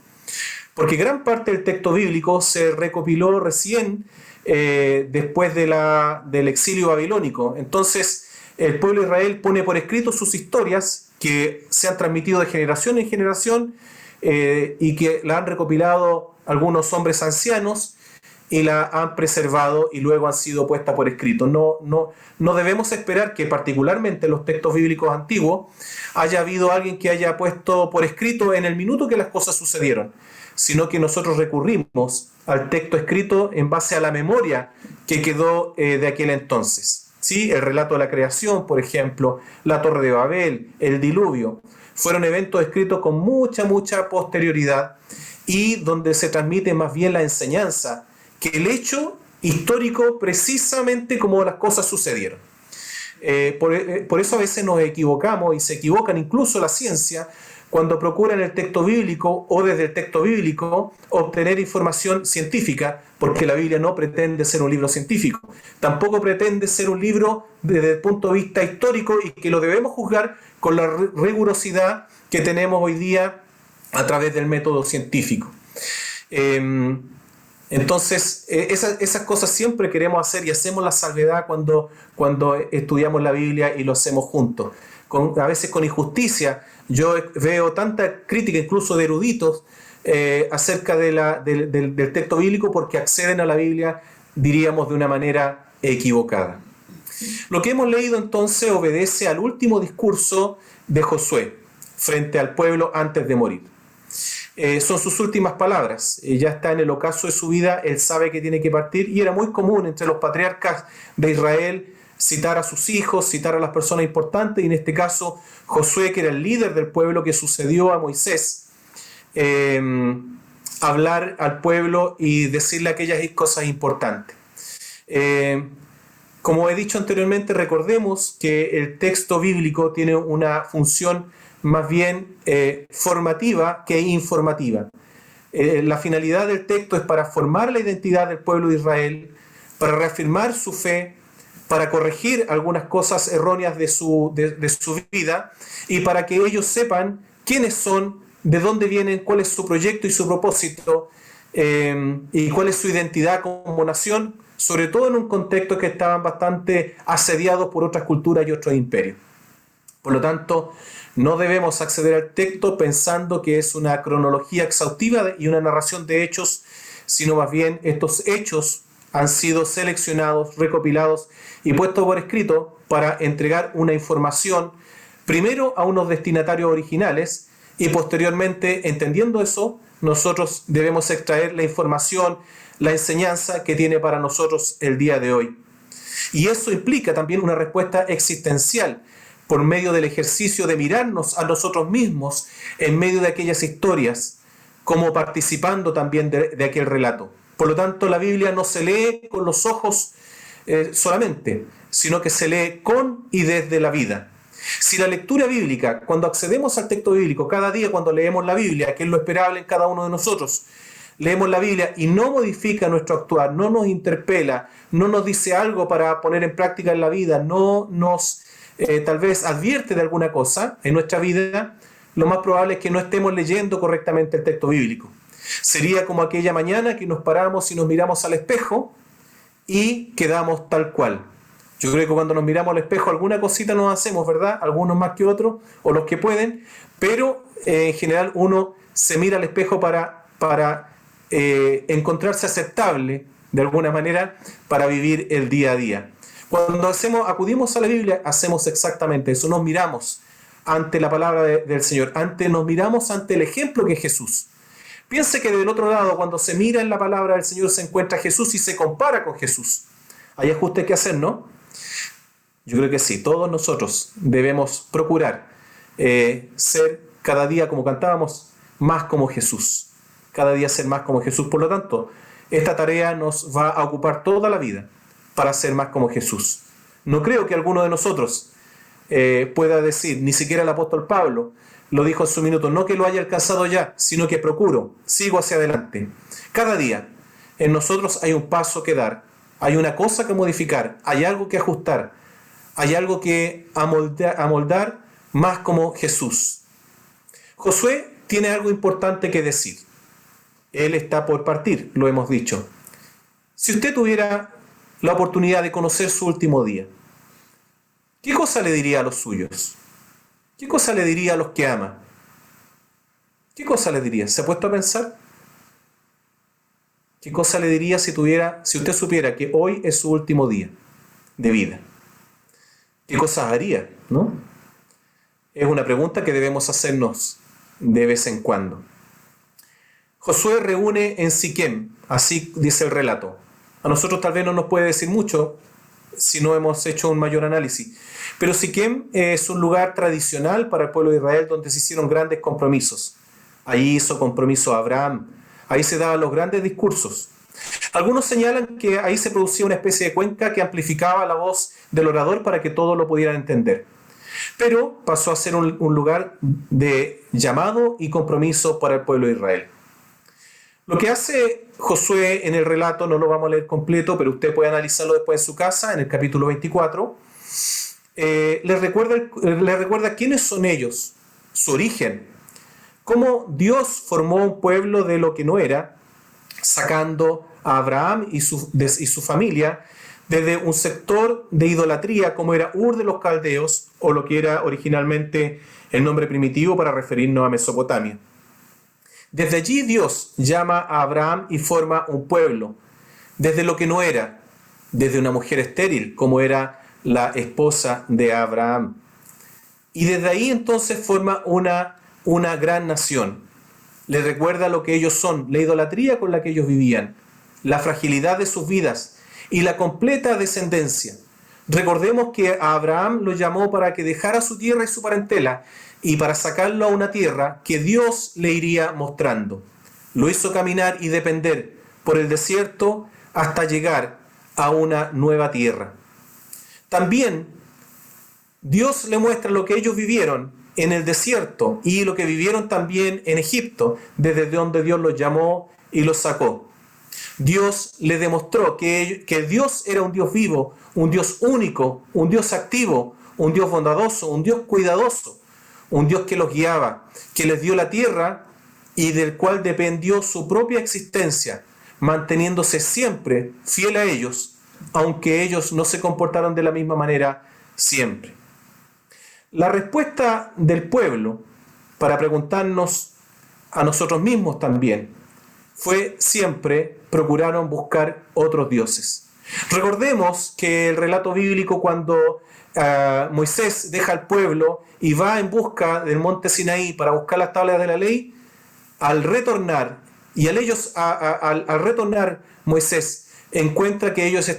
Porque gran parte del texto bíblico se recopiló recién después del exilio babilónico. Entonces, el pueblo de Israel pone por escrito sus historias que se han transmitido de generación en generación y que la han recopilado algunos hombres ancianos y la han preservado y luego han sido puestas por escrito. No debemos esperar que particularmente en los textos bíblicos antiguos haya habido alguien que haya puesto por escrito en el minuto que las cosas sucedieron, sino que nosotros recurrimos al texto escrito en base a la memoria que quedó de aquel entonces. ¿Sí? El relato de la creación, por ejemplo, la Torre de Babel, el diluvio, fueron eventos escritos con mucha por y donde se transmite más bien la enseñanza que el hecho histórico precisamente como las cosas sucedieron. Por eso a veces nos equivocamos y se equivocan incluso la ciencia cuando procuran el texto bíblico o desde el texto bíblico obtener información científica, porque la Biblia no pretende ser un libro científico, tampoco pretende ser un libro desde el punto de vista histórico y que lo debemos juzgar con la rigurosidad que tenemos hoy día a través del método científico. Entonces, esas cosas siempre queremos hacer y hacemos la salvedad cuando estudiamos la Biblia y lo hacemos juntos. A veces con injusticia. Yo veo tanta crítica incluso de eruditos acerca del texto bíblico porque acceden a la Biblia, diríamos, de una manera equivocada. Lo que hemos leído entonces obedece al último discurso de Josué frente al pueblo antes de morir. Son sus últimas palabras. Ya está en el ocaso de su vida, él sabe que tiene que partir y era muy común entre los patriarcas de Israel citar a sus hijos, citar a las personas importantes, y en este caso Josué, que era el líder del pueblo que sucedió a Moisés, hablar al pueblo y decirle aquellas cosas importantes. Como he dicho anteriormente, recordemos que el texto bíblico tiene una función más bien formativa que informativa. La finalidad del texto es para formar la identidad del pueblo de Israel, para reafirmar su fe, para corregir algunas cosas erróneas de su vida y para que ellos sepan quiénes son, de dónde vienen, cuál es su proyecto y su propósito y cuál es su identidad como nación, sobre todo en un contexto que estaban bastante asediados por otras culturas y otros imperios. Por lo tanto, no debemos acceder al texto pensando que es una cronología exhaustiva y una narración de hechos, sino más bien estos hechos han sido seleccionados, recopilados y puestos por escrito para entregar una información primero a unos destinatarios originales y posteriormente, entendiendo eso, nosotros debemos extraer la información, la enseñanza que tiene para nosotros el día de hoy. Y eso implica también una respuesta existencial por medio del ejercicio de mirarnos a nosotros mismos en medio de aquellas historias, como participando también de aquel relato. Por lo tanto, la Biblia no se lee con los ojos solamente, sino que se lee con y desde la vida. Si la lectura bíblica, cuando accedemos al texto bíblico, cada día cuando leemos la Biblia, que es lo esperable en cada uno de nosotros, leemos la Biblia y no modifica nuestro actuar, no nos interpela, no nos dice algo para poner en práctica en la vida, no nos tal vez advierte de alguna cosa en nuestra vida, lo más probable es que no estemos leyendo correctamente el texto bíblico. Sería como aquella mañana que nos paramos y nos miramos al espejo y quedamos tal cual. Yo creo que cuando nos miramos al espejo alguna cosita nos hacemos, ¿verdad? Algunos más que otros, o los que pueden, pero en general uno se mira al espejo para encontrarse aceptable de alguna manera para vivir el día a día. Cuando acudimos a la Biblia, hacemos exactamente eso, nos miramos ante la palabra del Señor, nos miramos ante el ejemplo que es Jesús. Piense que del otro lado, cuando se mira en la palabra del Señor, se encuentra Jesús y se compara con Jesús. Hay ajustes que hacer, ¿no? Yo creo que sí, todos nosotros debemos procurar ser cada día, como cantábamos, más como Jesús. Cada día ser más como Jesús. Por lo tanto, esta tarea nos va a ocupar toda la vida para ser más como Jesús. No creo que alguno de nosotros pueda decir, ni siquiera el apóstol Pablo lo dijo en su minuto, no que lo haya alcanzado ya, sino que procuro, sigo hacia adelante. Cada día en nosotros hay un paso que dar, hay una cosa que modificar, hay algo que ajustar, hay algo que amoldar más como Jesús. Josué tiene algo importante que decir. Él está por partir, lo hemos dicho. Si usted tuviera la oportunidad de conocer su último día, ¿qué cosa le diría a los suyos? ¿Qué cosa le diría a los que ama? ¿Qué cosa le diría? ¿Se ha puesto a pensar? ¿Qué cosa le diría si usted supiera que hoy es su último día de vida? ¿Qué cosas haría? ¿No? Es una pregunta que debemos hacernos de vez en cuando. Josué reúne en Siquem, así dice el relato. A nosotros tal vez no nos puede decir mucho si no hemos hecho un mayor análisis. Pero Siquem es un lugar tradicional para el pueblo de Israel donde se hicieron grandes compromisos. Ahí hizo compromiso Abraham, ahí se daban los grandes discursos. Algunos señalan que ahí se producía una especie de cuenca que amplificaba la voz del orador para que todos lo pudieran entender. Pero pasó a ser un lugar de llamado y compromiso para el pueblo de Israel. Lo que hace Josué en el relato, no lo vamos a leer completo, pero usted puede analizarlo después en su casa, en el capítulo 24, les recuerda quiénes son ellos, su origen, cómo Dios formó un pueblo de lo que no era, sacando a Abraham y su familia desde un sector de idolatría como era Ur de los Caldeos, o lo que era originalmente el nombre primitivo para referirnos a Mesopotamia. Desde allí Dios llama a Abraham y forma un pueblo, desde lo que no era, desde una mujer estéril, como era la esposa de Abraham. Y desde ahí entonces forma una gran nación. Le recuerda lo que ellos son, la idolatría con la que ellos vivían, la fragilidad de sus vidas y la completa descendencia. Recordemos que a Abraham lo llamó para que dejara su tierra y su parentela y para sacarlo a una tierra que Dios le iría mostrando. Lo hizo caminar y depender por el desierto hasta llegar a una nueva tierra. También Dios le muestra lo que ellos vivieron en el desierto y lo que vivieron también en Egipto, desde donde Dios los llamó y los sacó. Dios le demostró que Dios era un Dios vivo, un Dios único, un Dios activo, un Dios bondadoso, un Dios cuidadoso, un Dios que los guiaba, que les dio la tierra y del cual dependió su propia existencia, manteniéndose siempre fiel a ellos, aunque ellos no se comportaron de la misma manera siempre. La respuesta del pueblo para preguntarnos a nosotros mismos también fue siempre procuraron buscar otros dioses. Recordemos que el relato bíblico cuando Moisés deja al pueblo y va en busca del monte Sinaí para buscar las tablas de la ley, al retornar Moisés encuentra que ellos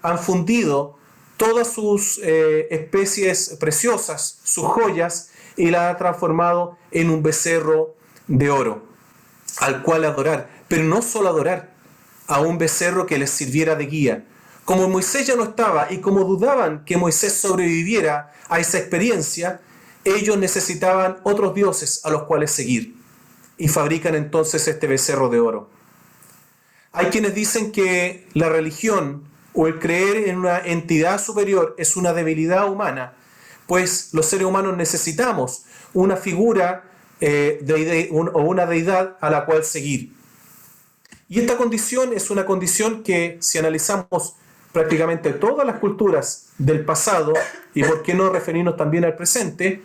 han fundido todas sus especies preciosas, sus joyas, y las han transformado en un becerro de oro, al cual adorar. Pero no solo adorar, a un becerro que les sirviera de guía. Como Moisés ya no estaba y como dudaban que Moisés sobreviviera a esa experiencia, ellos necesitaban otros dioses a los cuales seguir. Y fabrican entonces este becerro de oro. Hay quienes dicen que la religión o el creer en una entidad superior es una debilidad humana, pues los seres humanos necesitamos una figura o una deidad a la cual seguir. Y esta condición es una condición que, si analizamos prácticamente todas las culturas del pasado, y por qué no referirnos también al presente,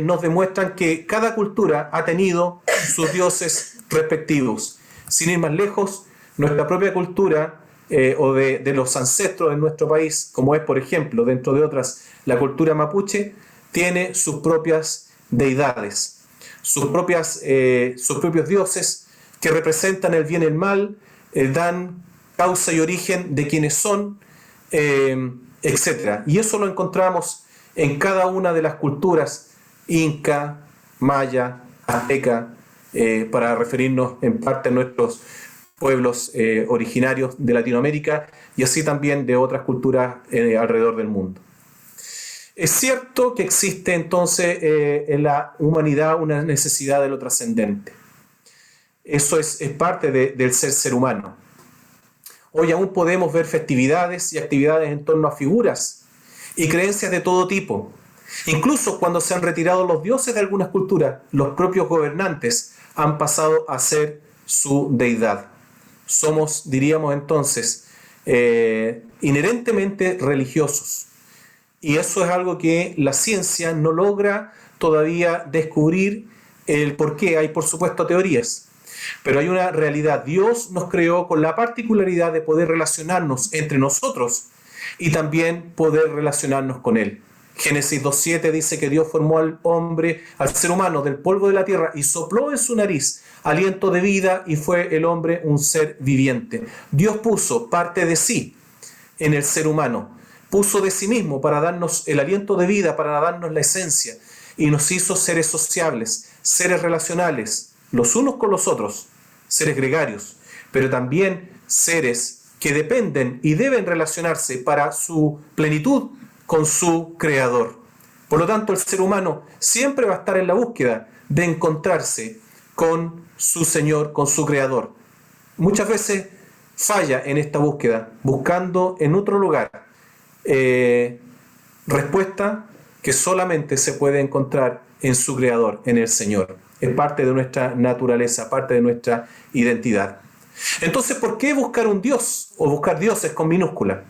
nos demuestran que cada cultura ha tenido sus dioses respectivos. Sin ir más lejos, nuestra propia cultura o de los ancestros en nuestro país, como es, por ejemplo, dentro de otras, la cultura mapuche, tiene sus propias deidades, sus propios dioses que representan el bien y el mal, dan causa y origen de quienes son, etc. Y eso lo encontramos en cada una de las culturas inca, maya, azteca, para referirnos en parte a nuestros pueblos originarios de Latinoamérica y así también de otras culturas alrededor del mundo. Es cierto que existe entonces en la humanidad una necesidad de lo trascendente. Eso es parte del ser humano. Hoy aún podemos ver festividades y actividades en torno a figuras y creencias de todo tipo. Incluso cuando se han retirado los dioses de algunas culturas, los propios gobernantes han pasado a ser su deidad. Somos, diríamos entonces, inherentemente religiosos. Y eso es algo que la ciencia no logra todavía descubrir el por qué. Hay, por supuesto, teorías. Pero hay una realidad. Dios nos creó con la particularidad de poder relacionarnos entre nosotros y también poder relacionarnos con Él. Génesis 2.7 dice que Dios formó al hombre, al ser humano, del polvo de la tierra y sopló en su nariz aliento de vida y fue el hombre un ser viviente. Dios puso parte de sí en el ser humano, puso de sí mismo para darnos el aliento de vida, para darnos la esencia y nos hizo seres sociables, seres relacionales, los unos con los otros, seres gregarios, pero también seres que dependen y deben relacionarse para su plenitud con su creador. Por lo tanto, el ser humano siempre va a estar en la búsqueda de encontrarse con su Señor, con su creador. Muchas veces falla en esta búsqueda, buscando en otro lugar respuesta que solamente se puede encontrar en su creador, en el Señor. Es parte de nuestra naturaleza, parte de nuestra identidad. Entonces, ¿por qué buscar un Dios o buscar dioses con minúscula?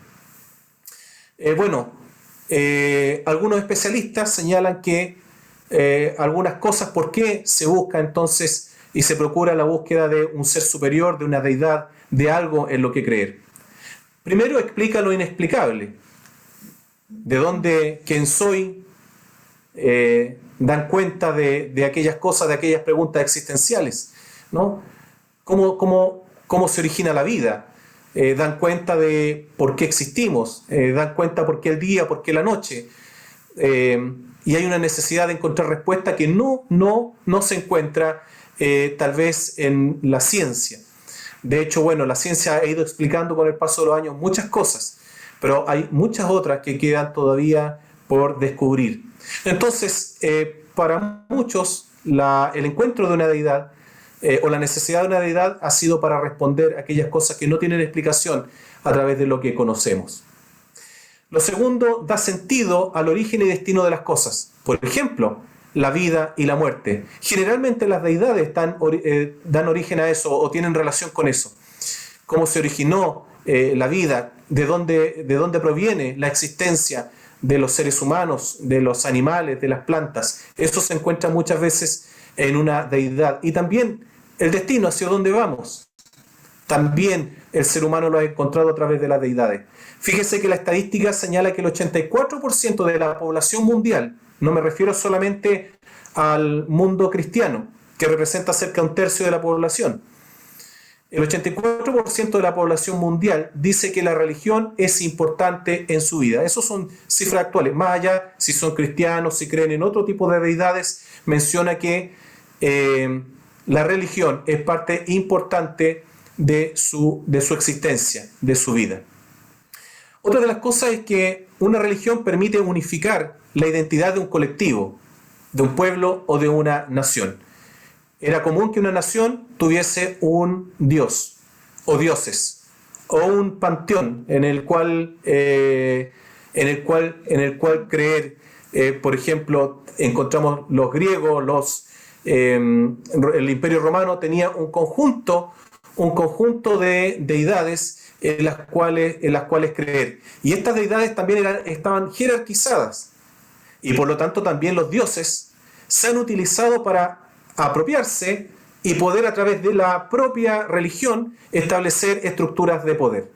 Algunos especialistas señalan que algunas cosas, ¿por qué se busca entonces y se procura la búsqueda de un ser superior, de una deidad, de algo en lo que creer? Primero, explica lo inexplicable. De dónde, quién soy, dan cuenta de aquellas cosas, de aquellas preguntas existenciales, ¿no? ¿Cómo se origina la vida? Dan cuenta de por qué existimos, dan cuenta por qué el día, por qué la noche. Y hay una necesidad de encontrar respuesta que no se encuentra tal vez en la ciencia. De hecho, la ciencia ha ido explicando con el paso de los años muchas cosas, pero hay muchas otras que quedan todavía por descubrir. Entonces, para muchos, el encuentro de una deidad o la necesidad de una deidad ha sido para responder a aquellas cosas que no tienen explicación a través de lo que conocemos. Lo segundo, da sentido al origen y destino de las cosas. Por ejemplo, la vida y la muerte. Generalmente las deidades dan origen a eso o tienen relación con eso. Cómo se originó la vida, de dónde proviene la existencia de los seres humanos, de los animales, de las plantas. Eso se encuentra muchas veces en una deidad. Y también el destino, hacia dónde vamos. También el ser humano lo ha encontrado a través de las deidades. Fíjese que la estadística señala que el 84% de la población mundial, no me refiero solamente al mundo cristiano, que representa cerca de un tercio de la población, el 84% de la población mundial dice que la religión es importante en su vida. Esas son cifras actuales. Más allá, si son cristianos, si creen en otro tipo de deidades, menciona que la religión es parte importante de su existencia, de su vida. Otra de las cosas es que una religión permite unificar la identidad de un colectivo, de un pueblo o de una nación. Era común que una nación tuviese un dios o dioses o un panteón en el cual creer. Por ejemplo, encontramos los griegos, el Imperio Romano tenía un conjunto de deidades en las cuales creer. Y estas deidades también estaban jerarquizadas. Y por lo tanto también los dioses se han utilizado para apropiarse y poder a través de la propia religión establecer estructuras de poder.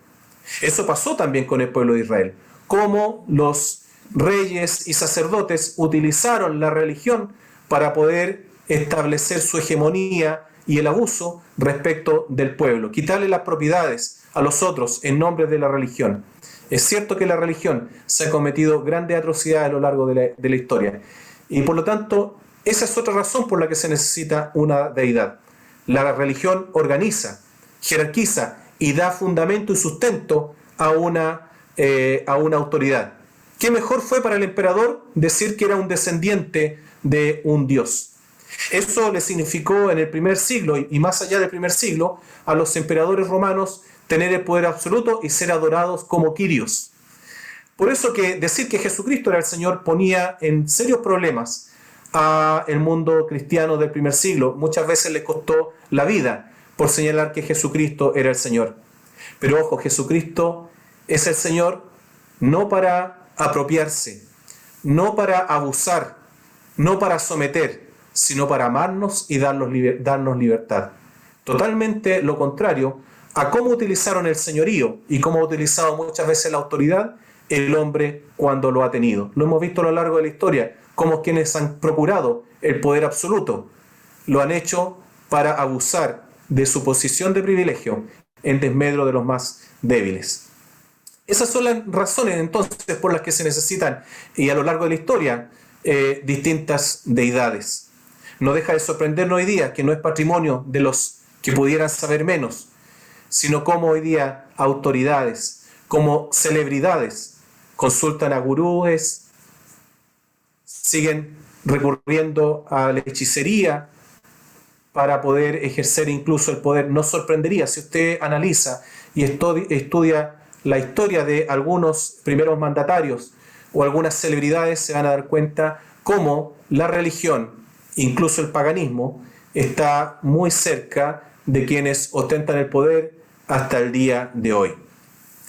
Eso pasó también con el pueblo de Israel. Cómo los reyes y sacerdotes utilizaron la religión para poder establecer su hegemonía y el abuso respecto del pueblo, quitarle las propiedades a los otros en nombre de la religión. Es cierto que la religión se ha cometido grandes atrocidades a lo largo de la historia y por lo tanto esa es otra razón por la que se necesita una deidad. La religión organiza, jerarquiza y da fundamento y sustento a una autoridad. ¿Qué mejor fue para el emperador decir que era un descendiente de un dios? Eso le significó en el primer siglo y más allá del primer siglo a los emperadores romanos tener el poder absoluto y ser adorados como Kyrios. Por eso que decir que Jesucristo era el Señor ponía en serios problemas al mundo cristiano del primer siglo. Muchas veces le costó la vida por señalar que Jesucristo era el Señor. Pero ojo, Jesucristo es el Señor no para apropiarse, no para abusar, no para someter, sino para amarnos y darnos libertad. Totalmente lo contrario a cómo utilizaron el señorío y cómo ha utilizado muchas veces la autoridad el hombre cuando lo ha tenido. Lo hemos visto a lo largo de la historia, cómo quienes han procurado el poder absoluto lo han hecho para abusar de su posición de privilegio en desmedro de los más débiles. Esas son las razones entonces por las que se necesitan, y a lo largo de la historia, distintas deidades. No deja de sorprendernos hoy día que no es patrimonio de los que pudieran saber menos, sino como hoy día autoridades, como celebridades, consultan a gurúes, siguen recurriendo a la hechicería para poder ejercer incluso el poder. Nos sorprendería si usted analiza y estudia la historia de algunos primeros mandatarios o algunas celebridades, se van a dar cuenta cómo la religión, incluso el paganismo, está muy cerca de quienes ostentan el poder hasta el día de hoy.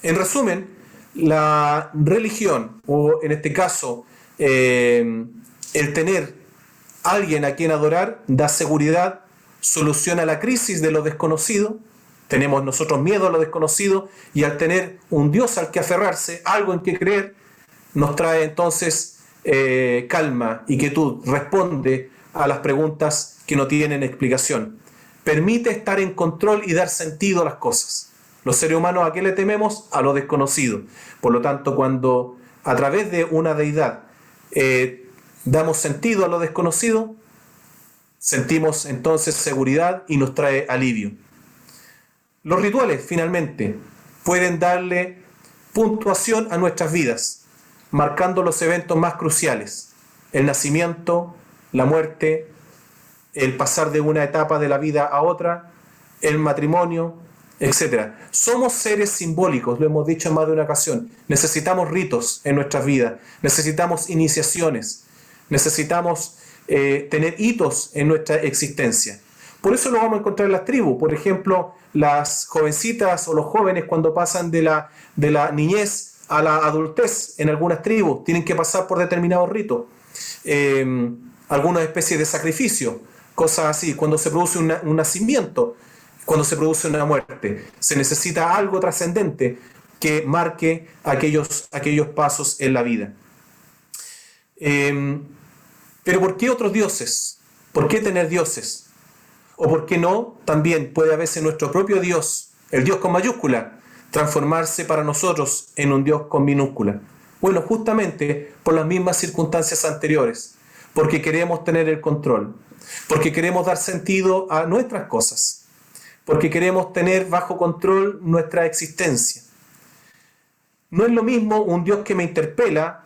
En resumen, la religión, o en este caso, el tener alguien a quien adorar, da seguridad, soluciona la crisis de lo desconocido. Tenemos nosotros miedo a lo desconocido y al tener un Dios al que aferrarse, algo en que creer, nos trae entonces calma y quietud, responde a las preguntas que no tienen explicación. Permite estar en control y dar sentido a las cosas. Los seres humanos, ¿a qué le tememos? A lo desconocido. Por lo tanto, cuando a través de una deidad damos sentido a lo desconocido, sentimos entonces seguridad y nos trae alivio. Los rituales, finalmente, pueden darle puntuación a nuestras vidas, marcando los eventos más cruciales: el nacimiento, la muerte, el pasar de una etapa de la vida a otra, el matrimonio, etc. Somos seres simbólicos, lo hemos dicho en más de una ocasión. Necesitamos ritos en nuestras vidas, necesitamos iniciaciones, necesitamos tener hitos en nuestra existencia. Por eso lo vamos a encontrar en las tribus. Por ejemplo, las jovencitas o los jóvenes, cuando pasan de la niñez a la adultez en algunas tribus, tienen que pasar por determinados ritos, algunas especies de sacrificio, cosas así. Cuando se produce un nacimiento, cuando se produce una muerte, se necesita algo trascendente que marque aquellos pasos en la vida. Pero ¿por qué otros dioses? ¿Por qué tener dioses? ¿O por qué no? También puede a veces nuestro propio Dios, el Dios con mayúscula, transformarse para nosotros en un Dios con minúscula. Bueno, justamente por las mismas circunstancias anteriores, porque queremos tener el control, porque queremos dar sentido a nuestras cosas, porque queremos tener bajo control nuestra existencia. No es lo mismo un Dios que me interpela,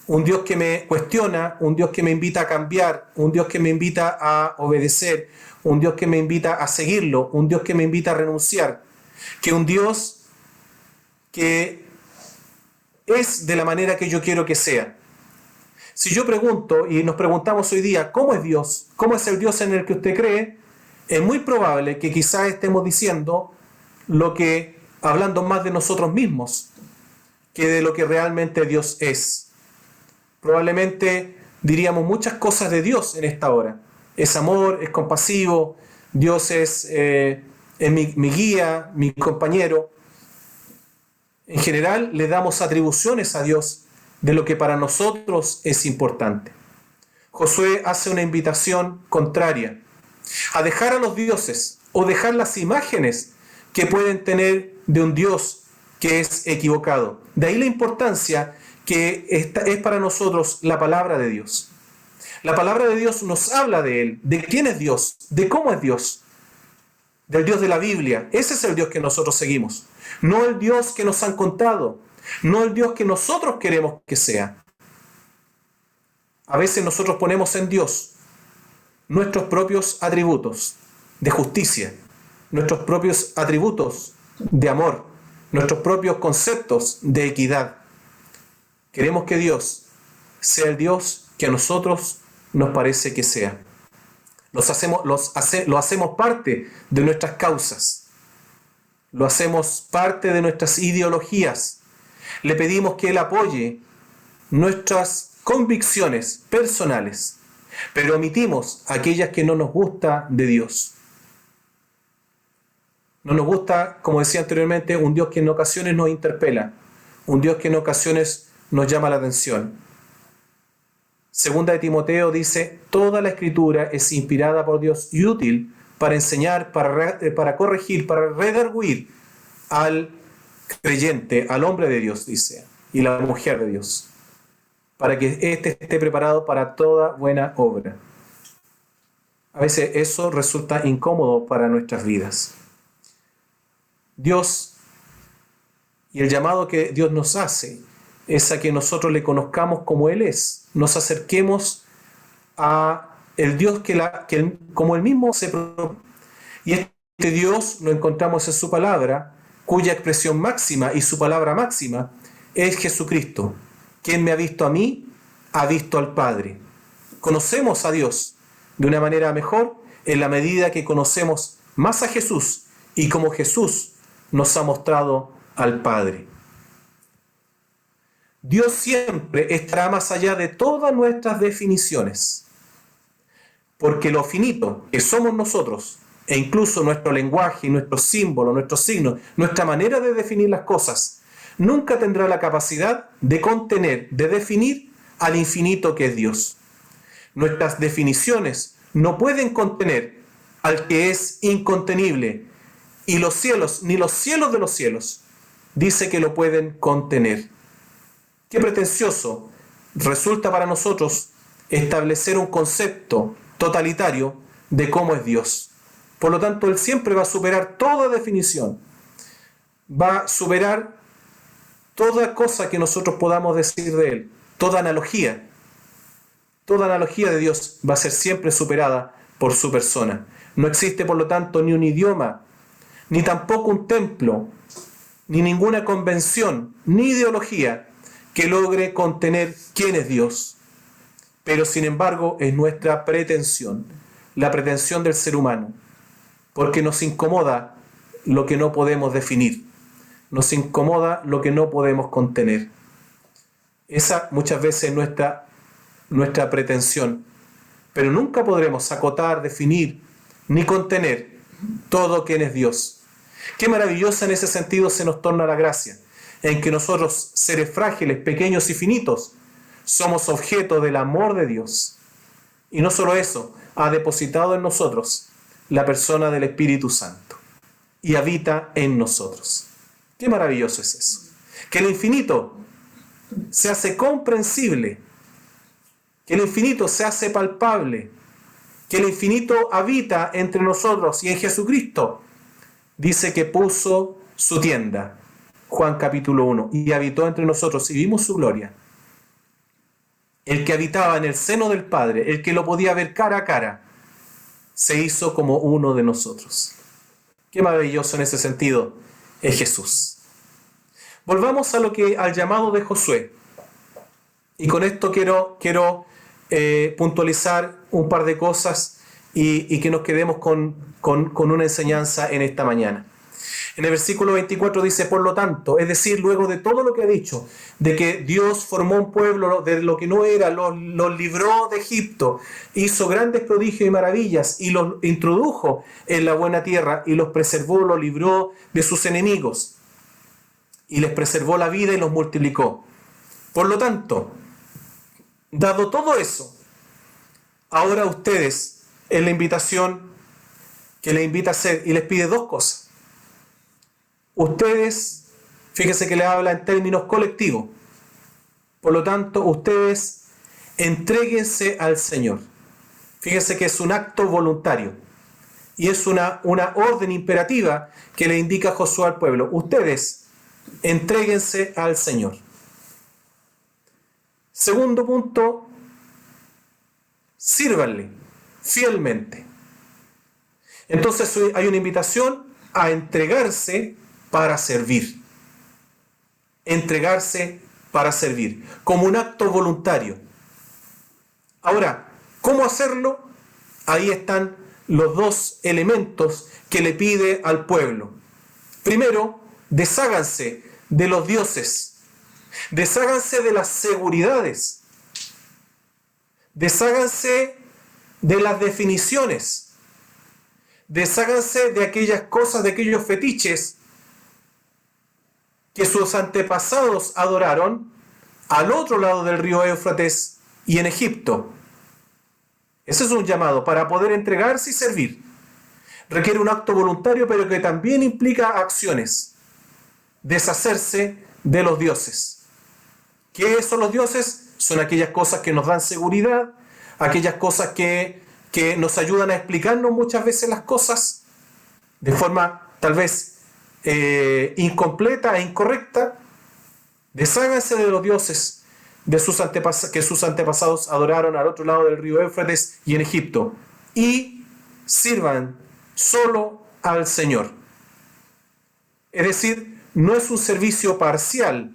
un Dios que me cuestiona, un Dios que me invita a cambiar, un Dios que me invita a obedecer, un Dios que me invita a seguirlo, un Dios que me invita a renunciar, que un Dios que es de la manera que yo quiero que sea. Si yo pregunto, y nos preguntamos hoy día, ¿cómo es Dios? ¿Cómo es el Dios en el que usted cree? Es muy probable que quizás estemos diciendo lo que hablando más de nosotros mismos que de lo que realmente Dios es. Probablemente diríamos muchas cosas de Dios en esta hora. Es amor, es compasivo, Dios es mi guía, mi compañero. En general le damos atribuciones a Dios de lo que para nosotros es importante. Josué hace una invitación contraria, a dejar a los dioses o dejar las imágenes que pueden tener de un Dios que es equivocado. De ahí la importancia que es para nosotros la palabra de Dios. La palabra de Dios nos habla de Él, de quién es Dios, de cómo es Dios, del Dios de la Biblia. Ese es el Dios que nosotros seguimos, no el Dios que nos han contado, no el Dios que nosotros queremos que sea. A veces nosotros ponemos en Dios nuestros propios atributos de justicia, nuestros propios atributos de amor, nuestros propios conceptos de equidad. Queremos que Dios sea el Dios que a nosotros nos parece que sea. Lo hacemos parte de nuestras causas, lo hacemos parte de nuestras ideologías. Le pedimos que Él apoye nuestras convicciones personales, pero omitimos aquellas que no nos gusta de Dios. No nos gusta, como decía anteriormente, un Dios que en ocasiones nos interpela, un Dios que en ocasiones nos llama la atención. Segunda de Timoteo dice: toda la Escritura es inspirada por Dios y útil para enseñar, para corregir, para redarguir al creyente, al hombre de Dios, dice, y la mujer de Dios, para que éste esté preparado para toda buena obra. A veces eso resulta incómodo para nuestras vidas. Dios, y el llamado que Dios nos hace, es a que nosotros le conozcamos como Él es, nos acerquemos a el Dios como Él mismo se propone. Y este Dios lo encontramos en su palabra, cuya expresión máxima y su palabra máxima es Jesucristo. Quien me ha visto a mí, ha visto al Padre. Conocemos a Dios de una manera mejor en la medida que conocemos más a Jesús y como Jesús nos ha mostrado al Padre. Dios siempre estará más allá de todas nuestras definiciones, porque lo finito que somos nosotros, e incluso nuestro lenguaje, nuestros símbolos, nuestros signos, nuestra manera de definir las cosas, nunca tendrá la capacidad de contener, de definir al infinito que es Dios. Nuestras definiciones no pueden contener al que es incontenible, y los cielos, ni los cielos de los cielos, dice que lo pueden contener. Qué pretencioso resulta para nosotros establecer un concepto totalitario de cómo es Dios. Por lo tanto, Él siempre va a superar toda definición, va a superar toda cosa que nosotros podamos decir de Él, toda analogía de Dios va a ser siempre superada por su persona. No existe, por lo tanto, ni un idioma, ni tampoco un templo, ni ninguna convención, ni ideología que logre contener quién es Dios. Pero sin embargo es nuestra pretensión, la pretensión del ser humano, porque nos incomoda lo que no podemos definir, nos incomoda lo que no podemos contener. Esa muchas veces es nuestra pretensión, pero nunca podremos acotar, definir, ni contener todo quien es Dios. Qué maravillosa en ese sentido se nos torna la gracia, en que nosotros, seres frágiles, pequeños y finitos, somos objeto del amor de Dios. Y no solo eso, ha depositado en nosotros la persona del Espíritu Santo y habita en nosotros. Qué maravilloso es eso. Que el infinito se hace comprensible, que el infinito se hace palpable, que el infinito habita entre nosotros y en Jesucristo. Dice que puso su tienda, Juan capítulo 1, y habitó entre nosotros y vimos su gloria. El que habitaba en el seno del Padre, el que lo podía ver cara a cara, se hizo como uno de nosotros. Qué maravilloso en ese sentido es Jesús. Volvamos al llamado de Josué. Y con esto quiero puntualizar un par de cosas y que nos quedemos con una enseñanza en esta mañana. En el versículo 24 dice, por lo tanto, es decir, luego de todo lo que ha dicho, de que Dios formó un pueblo de lo que no era, los libró de Egipto, hizo grandes prodigios y maravillas y los introdujo en la buena tierra y los preservó, los libró de sus enemigos y les preservó la vida y los multiplicó. Por lo tanto, dado todo eso, ahora ustedes, en la invitación que les invita a hacer y les pide dos cosas. Ustedes, fíjense que le habla en términos colectivos. Por lo tanto, ustedes entréguense al Señor. Fíjense que es un acto voluntario. Y es una orden imperativa que le indica Josué al pueblo. Ustedes, entréguense al Señor. Segundo punto, sírvanle fielmente. Entonces hay una invitación a entregarse para servir. Entregarse para servir, como un acto voluntario. Ahora, ¿cómo hacerlo? Ahí están los dos elementos que le pide al pueblo. Primero, desháganse de los dioses. Desháganse de las seguridades. Desháganse de las definiciones. Desháganse de aquellas cosas, de aquellos fetiches que sus antepasados adoraron al otro lado del río Éufrates y en Egipto. Ese es un llamado para poder entregarse y servir. Requiere un acto voluntario, pero que también implica acciones. Deshacerse de los dioses. ¿Qué son los dioses? Son aquellas cosas que nos dan seguridad, aquellas cosas que nos ayudan a explicarnos muchas veces las cosas de forma tal vez incompleta e incorrecta. Desháganse de los dioses que sus antepasados adoraron al otro lado del río Éufrates y en Egipto, y sirvan solo al Señor. Es decir, no es un servicio parcial,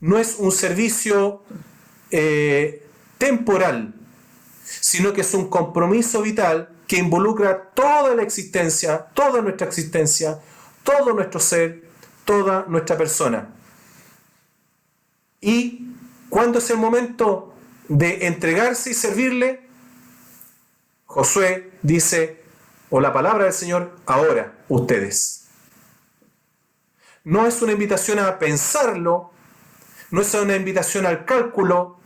no es un servicio temporal, sino que es un compromiso vital que involucra toda la existencia, toda nuestra existencia, todo nuestro ser, toda nuestra persona. ¿Y cuándo es el momento de entregarse y servirle? Josué dice, o la palabra del Señor, ahora ustedes. No es una invitación a pensarlo, no es una invitación al cálculo,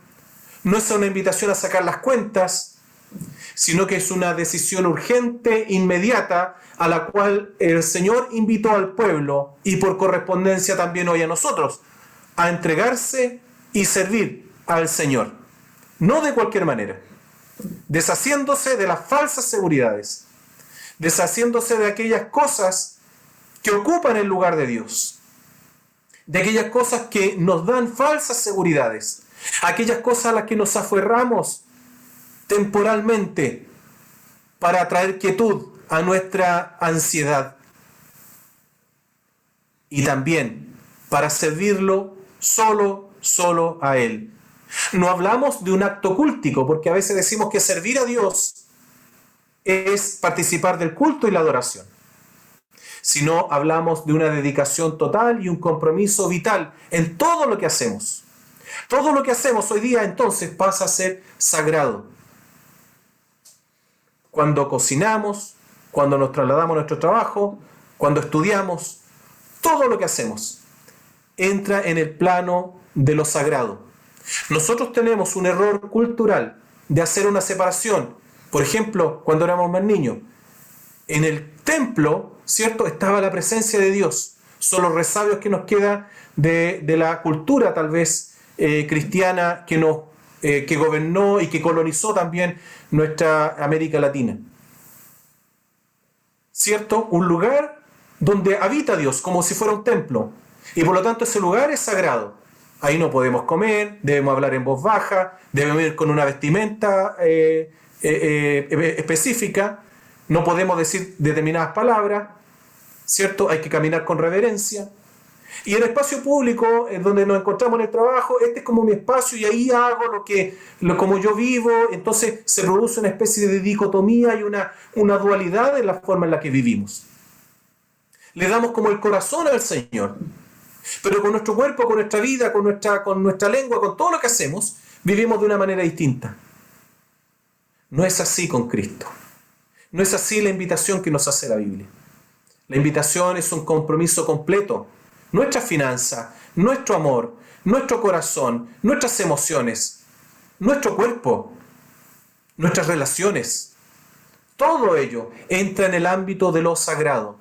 no es una invitación a sacar las cuentas, sino que es una decisión urgente, inmediata, a la cual el Señor invitó al pueblo y por correspondencia también hoy a nosotros, a entregarse y servir al Señor. No de cualquier manera, deshaciéndose de las falsas seguridades, deshaciéndose de aquellas cosas que ocupan el lugar de Dios, de aquellas cosas que nos dan falsas seguridades, aquellas cosas a las que nos aferramos temporalmente para traer quietud a nuestra ansiedad, y también para servirlo solo a Él. No hablamos de un acto cúltico, porque a veces decimos que servir a Dios es participar del culto y la adoración, sino hablamos de una dedicación total y un compromiso vital en todo lo que hacemos. Todo lo que hacemos hoy día entonces pasa a ser sagrado. Cuando cocinamos, cuando nos trasladamos a nuestro trabajo, cuando estudiamos, todo lo que hacemos entra en el plano de lo sagrado. Nosotros tenemos un error cultural de hacer una separación. Por ejemplo, cuando éramos más niños, en el templo, ¿cierto?, estaba la presencia de Dios. Son los resabios que nos queda de la cultura tal vez cristiana que gobernó y que colonizó también nuestra América Latina. ¿Cierto? Un lugar donde habita Dios, como si fuera un templo. Y por lo tanto ese lugar es sagrado. Ahí no podemos comer, debemos hablar en voz baja, debemos ir con una vestimenta específica, no podemos decir determinadas palabras, ¿cierto? Hay que caminar con reverencia. Y el espacio público, en donde nos encontramos en el trabajo, este es como mi espacio y ahí hago como yo vivo. Entonces se produce una especie de dicotomía y una dualidad en la forma en la que vivimos. Le damos como el corazón al Señor. Pero con nuestro cuerpo, con nuestra vida, con nuestra lengua, con todo lo que hacemos, vivimos de una manera distinta. No es así con Cristo. No es así la invitación que nos hace la Biblia. La invitación es un compromiso completo. Nuestra finanza, nuestro amor, nuestro corazón, nuestras emociones, nuestro cuerpo, nuestras relaciones, todo ello entra en el ámbito de lo sagrado,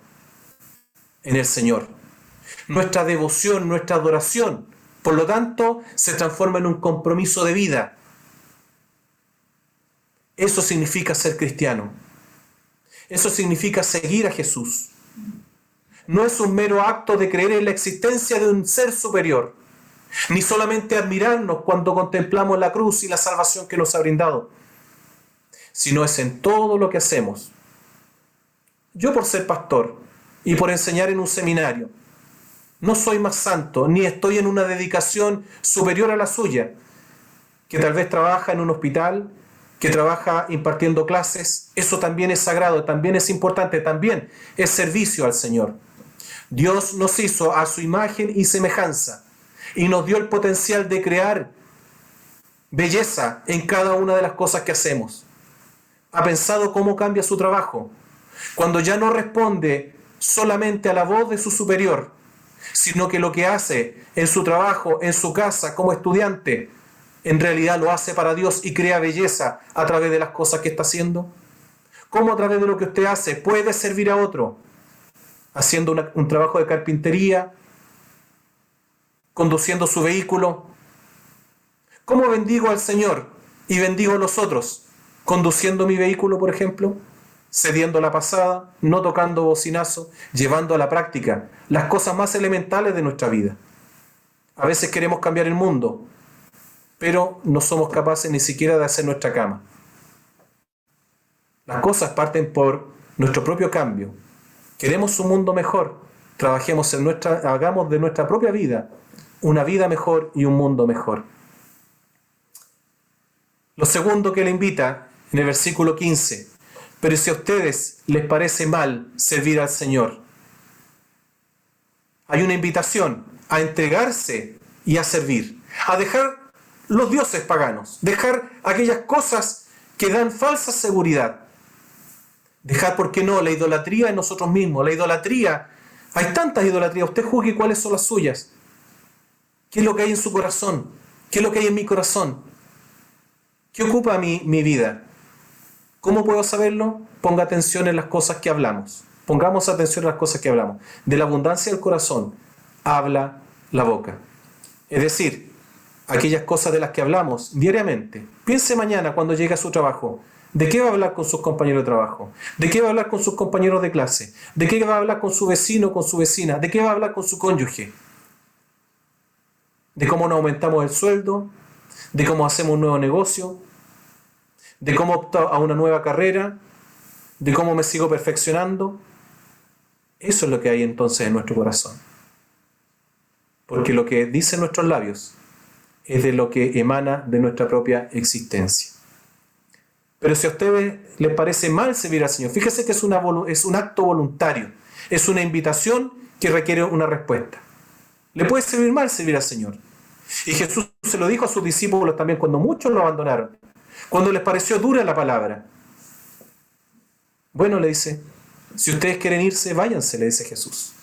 en el Señor. Nuestra devoción, nuestra adoración, por lo tanto, se transforma en un compromiso de vida. Eso significa ser cristiano. Eso significa seguir a Jesús. No es un mero acto de creer en la existencia de un ser superior, ni solamente admirarnos cuando contemplamos la cruz y la salvación que nos ha brindado, sino es en todo lo que hacemos. Yo, por ser pastor y por enseñar en un seminario, no soy más santo, ni estoy en una dedicación superior a la suya, que tal vez trabaja en un hospital, que trabaja impartiendo clases. Eso también es sagrado, también es importante, también es servicio al Señor. Dios nos hizo a su imagen y semejanza y nos dio el potencial de crear belleza en cada una de las cosas que hacemos. ¿Ha pensado cómo cambia su trabajo? Cuando ya no responde solamente a la voz de su superior, sino que lo que hace en su trabajo, en su casa, como estudiante, en realidad lo hace para Dios y crea belleza a través de las cosas que está haciendo. ¿Cómo a través de lo que usted hace puede servir a otro? Haciendo un trabajo de carpintería, conduciendo su vehículo. ¿Cómo bendigo al Señor y bendigo a los otros? Conduciendo mi vehículo, por ejemplo, cediendo la pasada, no tocando bocinazo, llevando a la práctica las cosas más elementales de nuestra vida. A veces queremos cambiar el mundo, pero no somos capaces ni siquiera de hacer nuestra cama. Las cosas parten por nuestro propio cambio. Queremos un mundo mejor, hagamos de nuestra propia vida una vida mejor y un mundo mejor. Lo segundo que le invita en el versículo 15: pero si a ustedes les parece mal servir al Señor, hay una invitación a entregarse y a servir, a dejar los dioses paganos, dejar aquellas cosas que dan falsa seguridad, dejar, ¿por qué no?, la idolatría en nosotros mismos. La idolatría, hay tantas idolatrías, usted juzgue cuáles son las suyas. ¿Qué es lo que hay en su corazón? ¿Qué es lo que hay en mi corazón? ¿Qué ocupa mi vida? ¿Cómo puedo saberlo? Ponga atención en las cosas que hablamos. Pongamos atención a las cosas que hablamos. De la abundancia del corazón habla la boca. Es decir, aquellas cosas de las que hablamos diariamente. Piense mañana cuando llegue a su trabajo. ¿De qué va a hablar con sus compañeros de trabajo? ¿De qué va a hablar con sus compañeros de clase? ¿De qué va a hablar con su vecino, con su vecina? ¿De qué va a hablar con su cónyuge? ¿De cómo nos aumentamos el sueldo? ¿De cómo hacemos un nuevo negocio? ¿De cómo opto a una nueva carrera? ¿De cómo me sigo perfeccionando? Eso es lo que hay entonces en nuestro corazón. Porque lo que dicen nuestros labios es de lo que emana de nuestra propia existencia. Pero si a ustedes les parece mal servir al Señor, fíjese que es un acto voluntario, es una invitación que requiere una respuesta. Le puede servir mal servir al Señor. Y Jesús se lo dijo a sus discípulos también cuando muchos lo abandonaron, cuando les pareció dura la palabra. Bueno, le dice, si ustedes quieren irse, váyanse, le dice Jesús.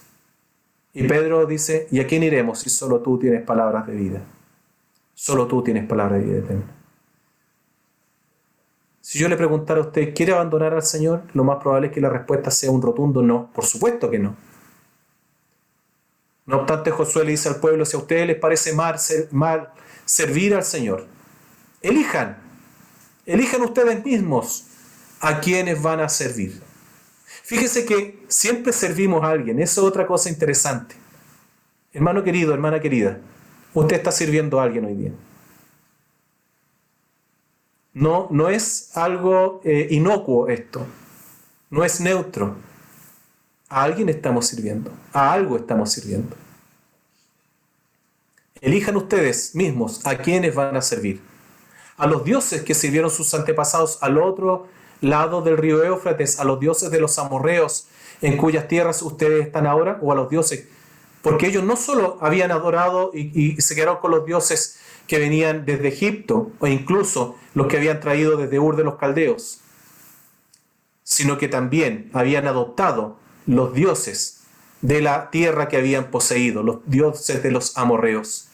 Y Pedro dice, ¿y a quién iremos si solo tú tienes palabras de vida? Solo tú tienes palabras de vida eterna. Si yo le preguntara a usted, ¿quiere abandonar al Señor? Lo más probable es que la respuesta sea un rotundo no. Por supuesto que no. No obstante, Josué le dice al pueblo, si a ustedes les parece mal servir al Señor, elijan ustedes mismos a quienes van a servir. Fíjese que siempre servimos a alguien, eso es otra cosa interesante. Hermano querido, hermana querida, usted está sirviendo a alguien hoy día. No es algo inocuo esto, no es neutro. A alguien estamos sirviendo, a algo estamos sirviendo. Elijan ustedes mismos a quienes van a servir. A los dioses que sirvieron sus antepasados al otro lado del río Éufrates, a los dioses de los amorreos en cuyas tierras ustedes están ahora, o a los dioses. Porque ellos no solo habían adorado y se quedaron con los dioses que venían desde Egipto, o incluso los que habían traído desde Ur de los Caldeos, sino que también habían adoptado los dioses de la tierra que habían poseído, los dioses de los amorreos.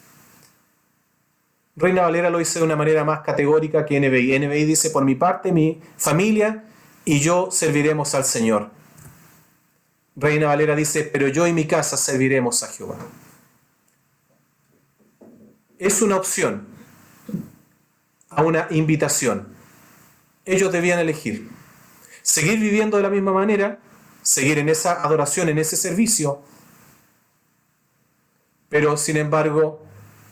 Reina Valera lo dice de una manera más categórica que NBI. NBI dice: por mi parte, mi familia y yo serviremos al Señor. Reina Valera dice: pero yo y mi casa serviremos a Jehová. Es una opción, a una invitación. Ellos debían elegir seguir viviendo de la misma manera, seguir en esa adoración, en ese servicio, pero sin embargo,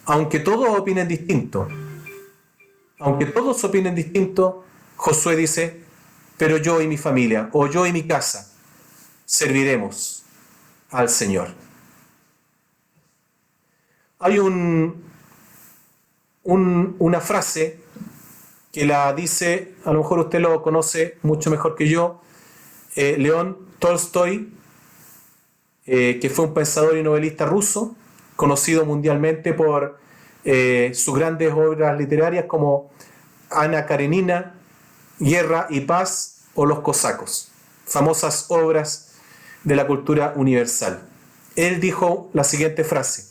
aunque todos opinen distinto, Josué dice: pero yo y mi familia, o yo y mi casa, serviremos al Señor. Hay una frase que la dice, a lo mejor usted lo conoce mucho mejor que yo, León Tolstoy, que fue un pensador y novelista ruso, conocido mundialmente por sus grandes obras literarias como Ana Karenina, Guerra y Paz o Los Cosacos, famosas obras de la cultura universal. Él dijo la siguiente frase: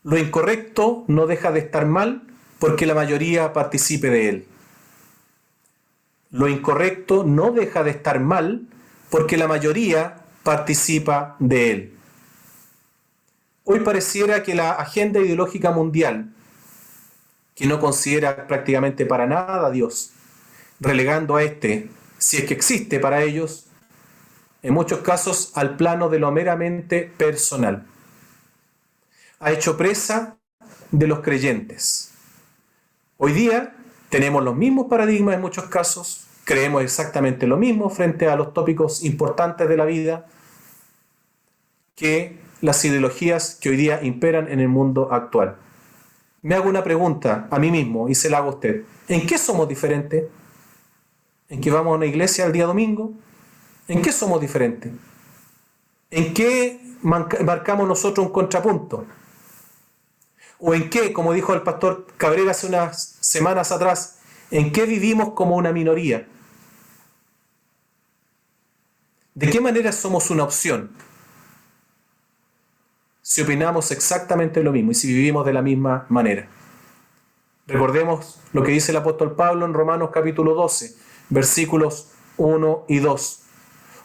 lo incorrecto no deja de estar mal porque la mayoría participe de él. Lo incorrecto no deja de estar mal porque la mayoría participa de él. Hoy pareciera que la agenda ideológica mundial, que no considera prácticamente para nada a Dios, relegando a este, si es que existe para ellos, en muchos casos al plano de lo meramente personal, ha hecho presa de los creyentes. Hoy día tenemos los mismos paradigmas en muchos casos, creemos exactamente lo mismo frente a los tópicos importantes de la vida que las ideologías que hoy día imperan en el mundo actual. Me hago una pregunta a mí mismo y se la hago a usted. ¿En qué somos diferentes? ¿En que vamos a una iglesia el día domingo? ¿En qué somos diferentes? ¿En qué marcamos nosotros un contrapunto? ¿O en qué, como dijo el pastor Cabrera hace unas semanas atrás, en qué vivimos como una minoría? ¿De qué manera somos una opción? Si opinamos exactamente lo mismo y si vivimos de la misma manera. Recordemos lo que dice el apóstol Pablo en Romanos capítulo 12, versículos 1 y 2.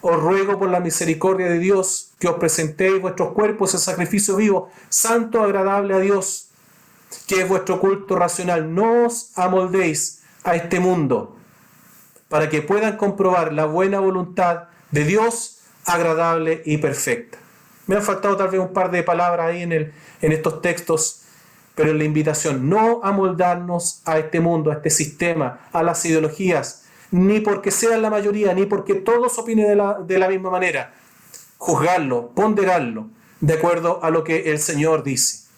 Os ruego por la misericordia de Dios que os presentéis vuestros cuerpos en sacrificio vivo, santo, agradable a Dios, que es vuestro culto racional. No os amoldéis a este mundo, para que puedan comprobar la buena voluntad de Dios, agradable y perfecta. Me han faltado tal vez un par de palabras ahí en estos textos, pero en la invitación, no amoldarnos a este mundo, a este sistema, a las ideologías, ni porque sean la mayoría, ni porque todos opinen de la misma manera. Juzgarlo, ponderarlo, de acuerdo a lo que el Señor dice.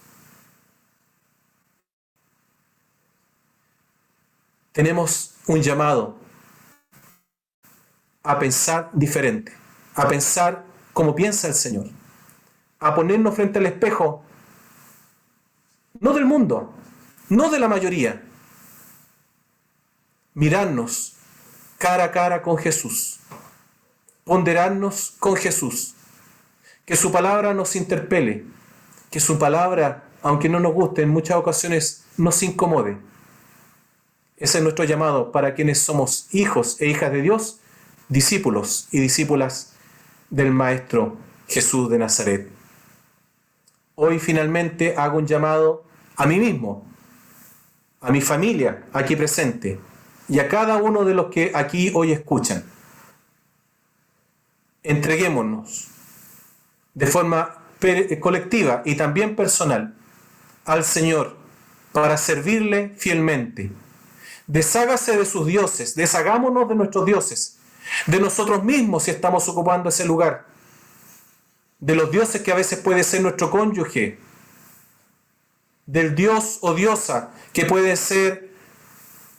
Tenemos un llamado a pensar diferente, a pensar como piensa el Señor, a ponernos frente al espejo, no del mundo, no de la mayoría, mirarnos cara a cara con Jesús, ponderarnos con Jesús, que su palabra nos interpele, que su palabra, aunque no nos guste, en muchas ocasiones nos incomode. Ese es nuestro llamado para quienes somos hijos e hijas de Dios, discípulos y discípulas del Maestro Jesús de Nazaret. Hoy finalmente hago un llamado a mí mismo, a mi familia aquí presente y a cada uno de los que aquí hoy escuchan. Entreguémonos de forma colectiva y también personal al Señor para servirle fielmente. Deshágase de sus dioses, deshagámonos de nuestros dioses, de nosotros mismos si estamos ocupando ese lugar, de los dioses que a veces puede ser nuestro cónyuge, del dios o diosa que puede ser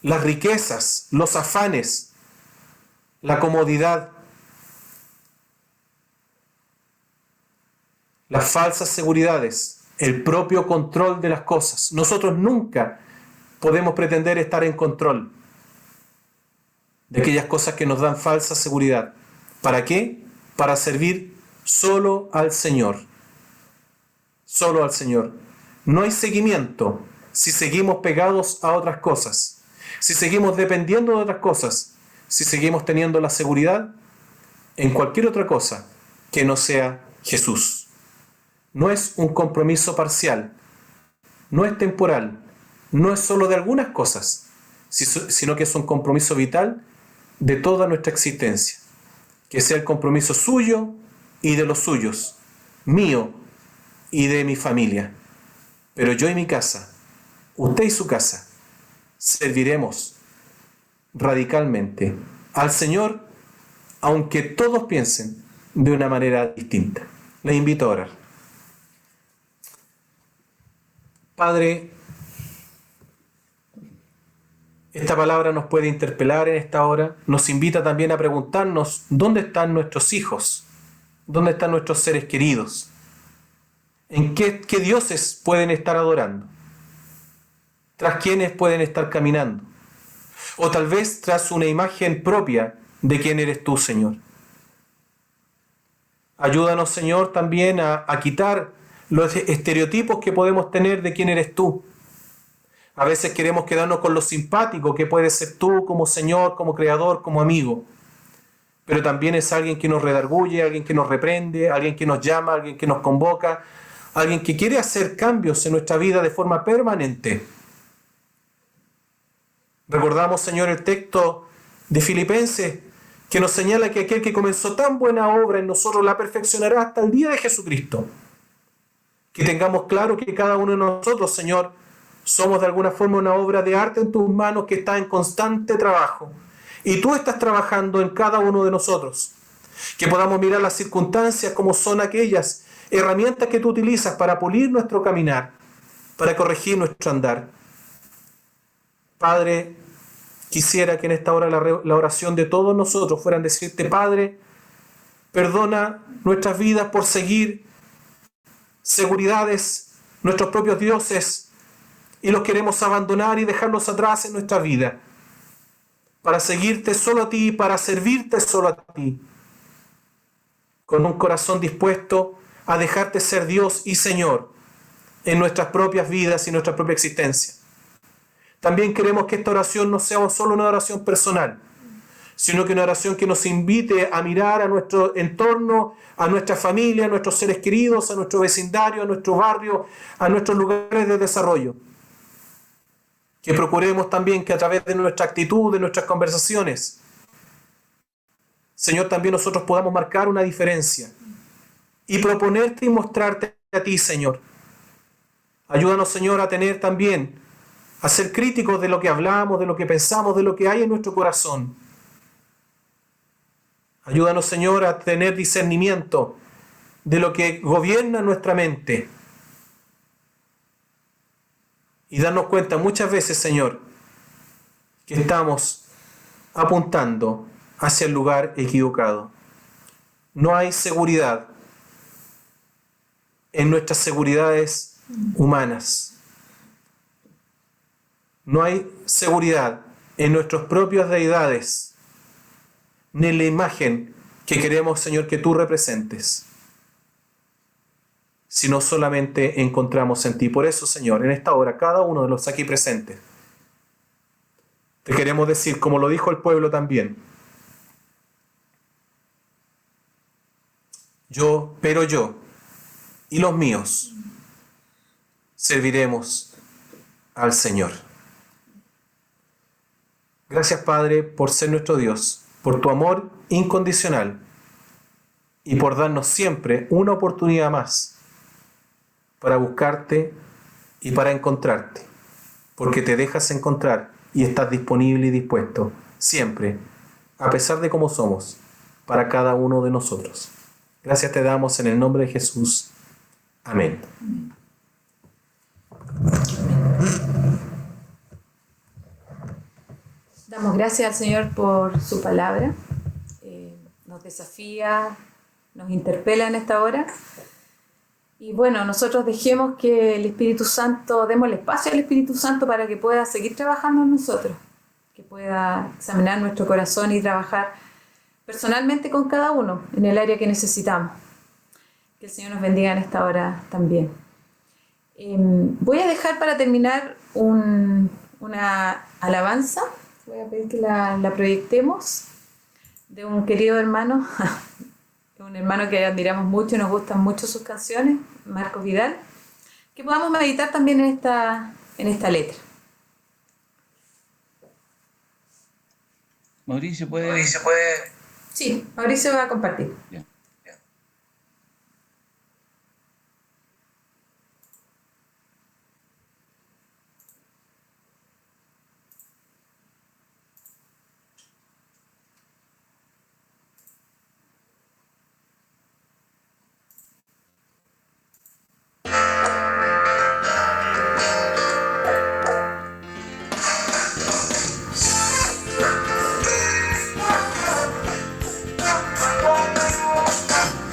las riquezas, los afanes, la comodidad. las falsas seguridades, el propio control de las cosas. Nosotros nunca podemos pretender estar en control de aquellas cosas que nos dan falsa seguridad. ¿Para qué? Para servir solo al Señor. Solo al Señor. No hay seguimiento si seguimos pegados a otras cosas, si seguimos dependiendo de otras cosas, si seguimos teniendo la seguridad en cualquier otra cosa que no sea Jesús. No es un compromiso parcial, no es temporal, no es solo de algunas cosas, sino que es un compromiso vital de toda nuestra existencia. Que sea el compromiso suyo y de los suyos, mío y de mi familia. Pero yo y mi casa, usted y su casa, serviremos radicalmente al Señor, aunque todos piensen de una manera distinta. Les invito a orar. Padre, esta palabra nos puede interpelar en esta hora, nos invita también a preguntarnos dónde están nuestros hijos, dónde están nuestros seres queridos, en qué dioses pueden estar adorando, tras quiénes pueden estar caminando, o tal vez tras una imagen propia de quién eres tú, Señor. Ayúdanos, Señor, también a quitar los estereotipos que podemos tener de quién eres tú. A veces queremos quedarnos con lo simpático que puedes ser tú como Señor, como Creador, como amigo. Pero también es alguien que nos redarguye, alguien que nos reprende, alguien que nos llama, alguien que nos convoca, alguien que quiere hacer cambios en nuestra vida de forma permanente. Recordamos, Señor, el texto de Filipenses que nos señala que aquel que comenzó tan buena obra en nosotros la perfeccionará hasta el día de Jesucristo. Que tengamos claro que cada uno de nosotros, Señor, somos de alguna forma una obra de arte en tus manos que está en constante trabajo. Y tú estás trabajando en cada uno de nosotros. Que podamos mirar las circunstancias como son aquellas herramientas que tú utilizas para pulir nuestro caminar, para corregir nuestro andar. Padre, quisiera que en esta hora la oración de todos nosotros fueran decirte: Padre, perdona nuestras vidas por seguir seguridades, nuestros propios dioses, y los queremos abandonar y dejarlos atrás en nuestra vida, para seguirte solo a ti, para servirte solo a ti, con un corazón dispuesto a dejarte ser Dios y Señor en nuestras propias vidas y nuestra propia existencia. También queremos que esta oración no sea solo una oración personal, sino que una oración que nos invite a mirar a nuestro entorno, a nuestra familia, a nuestros seres queridos, a nuestro vecindario, a nuestro barrio, a nuestros lugares de desarrollo. Que procuremos también que a través de nuestra actitud, de nuestras conversaciones, Señor, también nosotros podamos marcar una diferencia y proponerte y mostrarte a ti, Señor. Ayúdanos, Señor, a tener también, a ser críticos de lo que hablamos, de lo que pensamos, de lo que hay en nuestro corazón. Ayúdanos, Señor, a tener discernimiento de lo que gobierna nuestra mente. Y darnos cuenta muchas veces, Señor, que estamos apuntando hacia el lugar equivocado. No hay seguridad en nuestras seguridades humanas. No hay seguridad en nuestras propias deidades, ni en la imagen que queremos, Señor, que tú representes, sino solamente encontramos en ti. Por eso, Señor, en esta hora, cada uno de los aquí presentes, te queremos decir, como lo dijo el pueblo también: pero yo y los míos serviremos al Señor. Gracias, Padre, por ser nuestro Dios, por tu amor incondicional y por darnos siempre una oportunidad más para buscarte y para encontrarte, porque te dejas encontrar y estás disponible y dispuesto siempre, a pesar de cómo somos, para cada uno de nosotros. Gracias te damos en el nombre de Jesús. Amén. Damos gracias al Señor por su palabra. Nos desafía, nos interpela en esta hora. Y bueno, nosotros dejemos que el Espíritu Santo, demos el espacio al Espíritu Santo para que pueda seguir trabajando en nosotros, que pueda examinar nuestro corazón y trabajar personalmente con cada uno en el área que necesitamos. Que el Señor nos bendiga en esta hora también. Voy a dejar para terminar una alabanza. Voy a pedir que la proyectemos de un querido hermano, un hermano que admiramos mucho y nos gustan mucho sus canciones, Marcos Vidal, que podamos meditar también en esta letra. Mauricio puede. Sí, Mauricio va a compartir. Ya.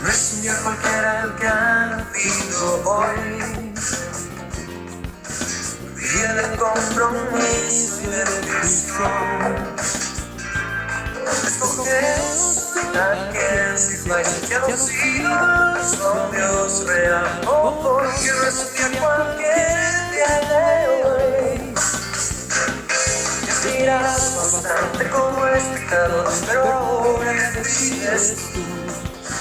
No es un día cualquiera el que ha nacido hoy, día de compromiso y de decisión. Escoges a quien si falla ya los siglos con Dios real. Oh, porque no es un día cualquier día de hoy. Ya dirás bastante como es pecado, pero ahora decides tú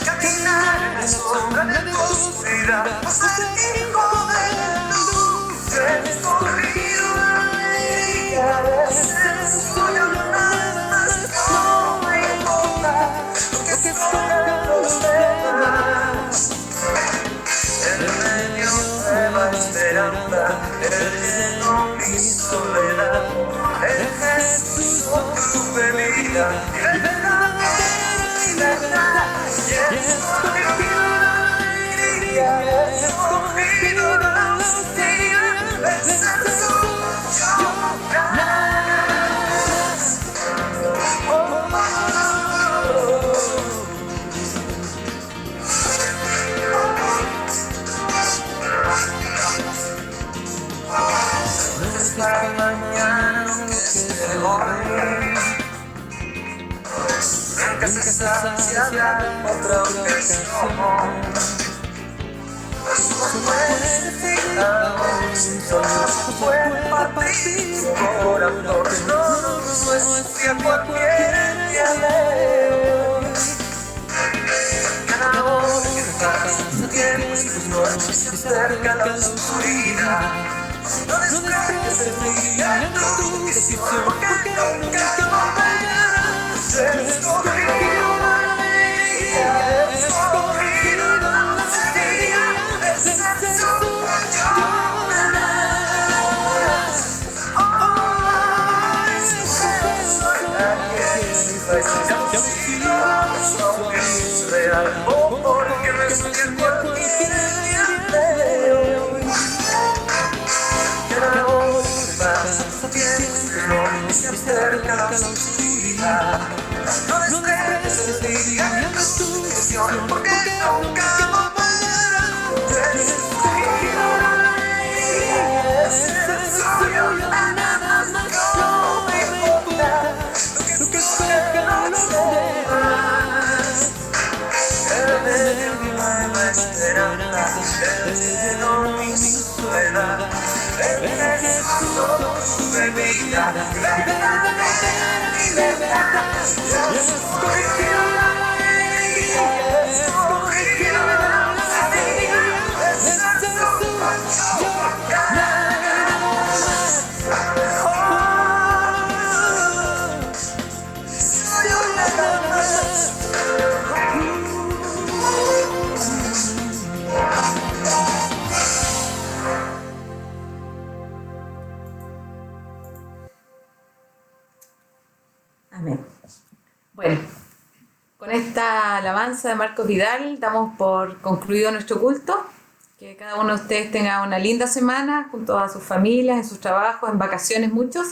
caminar en la sombra de tu oscuridad, pasar el tiempo de la luz. He escogido la alegría de ser suyo, nada más, no me importa lo que escojan los demás. En medio de la esperanza, lleno mi soledad, en Jesús obtuve mi vida, y verdadera libertad. Y he escogido la alegría, he escogido la austeridad, de ser suyo más. No es para mañana lo que se hoy. Nunca se sacia otra ocasión. Somos necesitados, solo puede partir tu corazón. No es día cualquier día de hoy. Cada hora que pasa tiempo y tus noches se acerca la oscuridad. No desprecies el día en tu decisión, porque nunca volverás. He escogido la alegría, he escogido la austeridad, de ser suyo más. Oh, soy aquel que ya sido es real. Oh, porque no es que cualquier día de hoy. Cada hora pasa tiempo y se acerca la oscuridad. No desprecies el día en tu decisión, porque nunca volverás. He escogido la alegría, de ser suyo, nada más, no me importa lo que escojan los demás. En medio de la esperanza, lleno mi soledad, en Jesús obtuve vida, verdadera libertad. He escogido la alegría, he escogido la austeridad, de ser suyo nada más. Oh, suyo nada más. Amén. Bueno, con esta alabanza de Marcos Vidal damos por concluido nuestro culto. Que cada uno de ustedes tenga una linda semana junto a sus familias, en sus trabajos, en vacaciones muchos.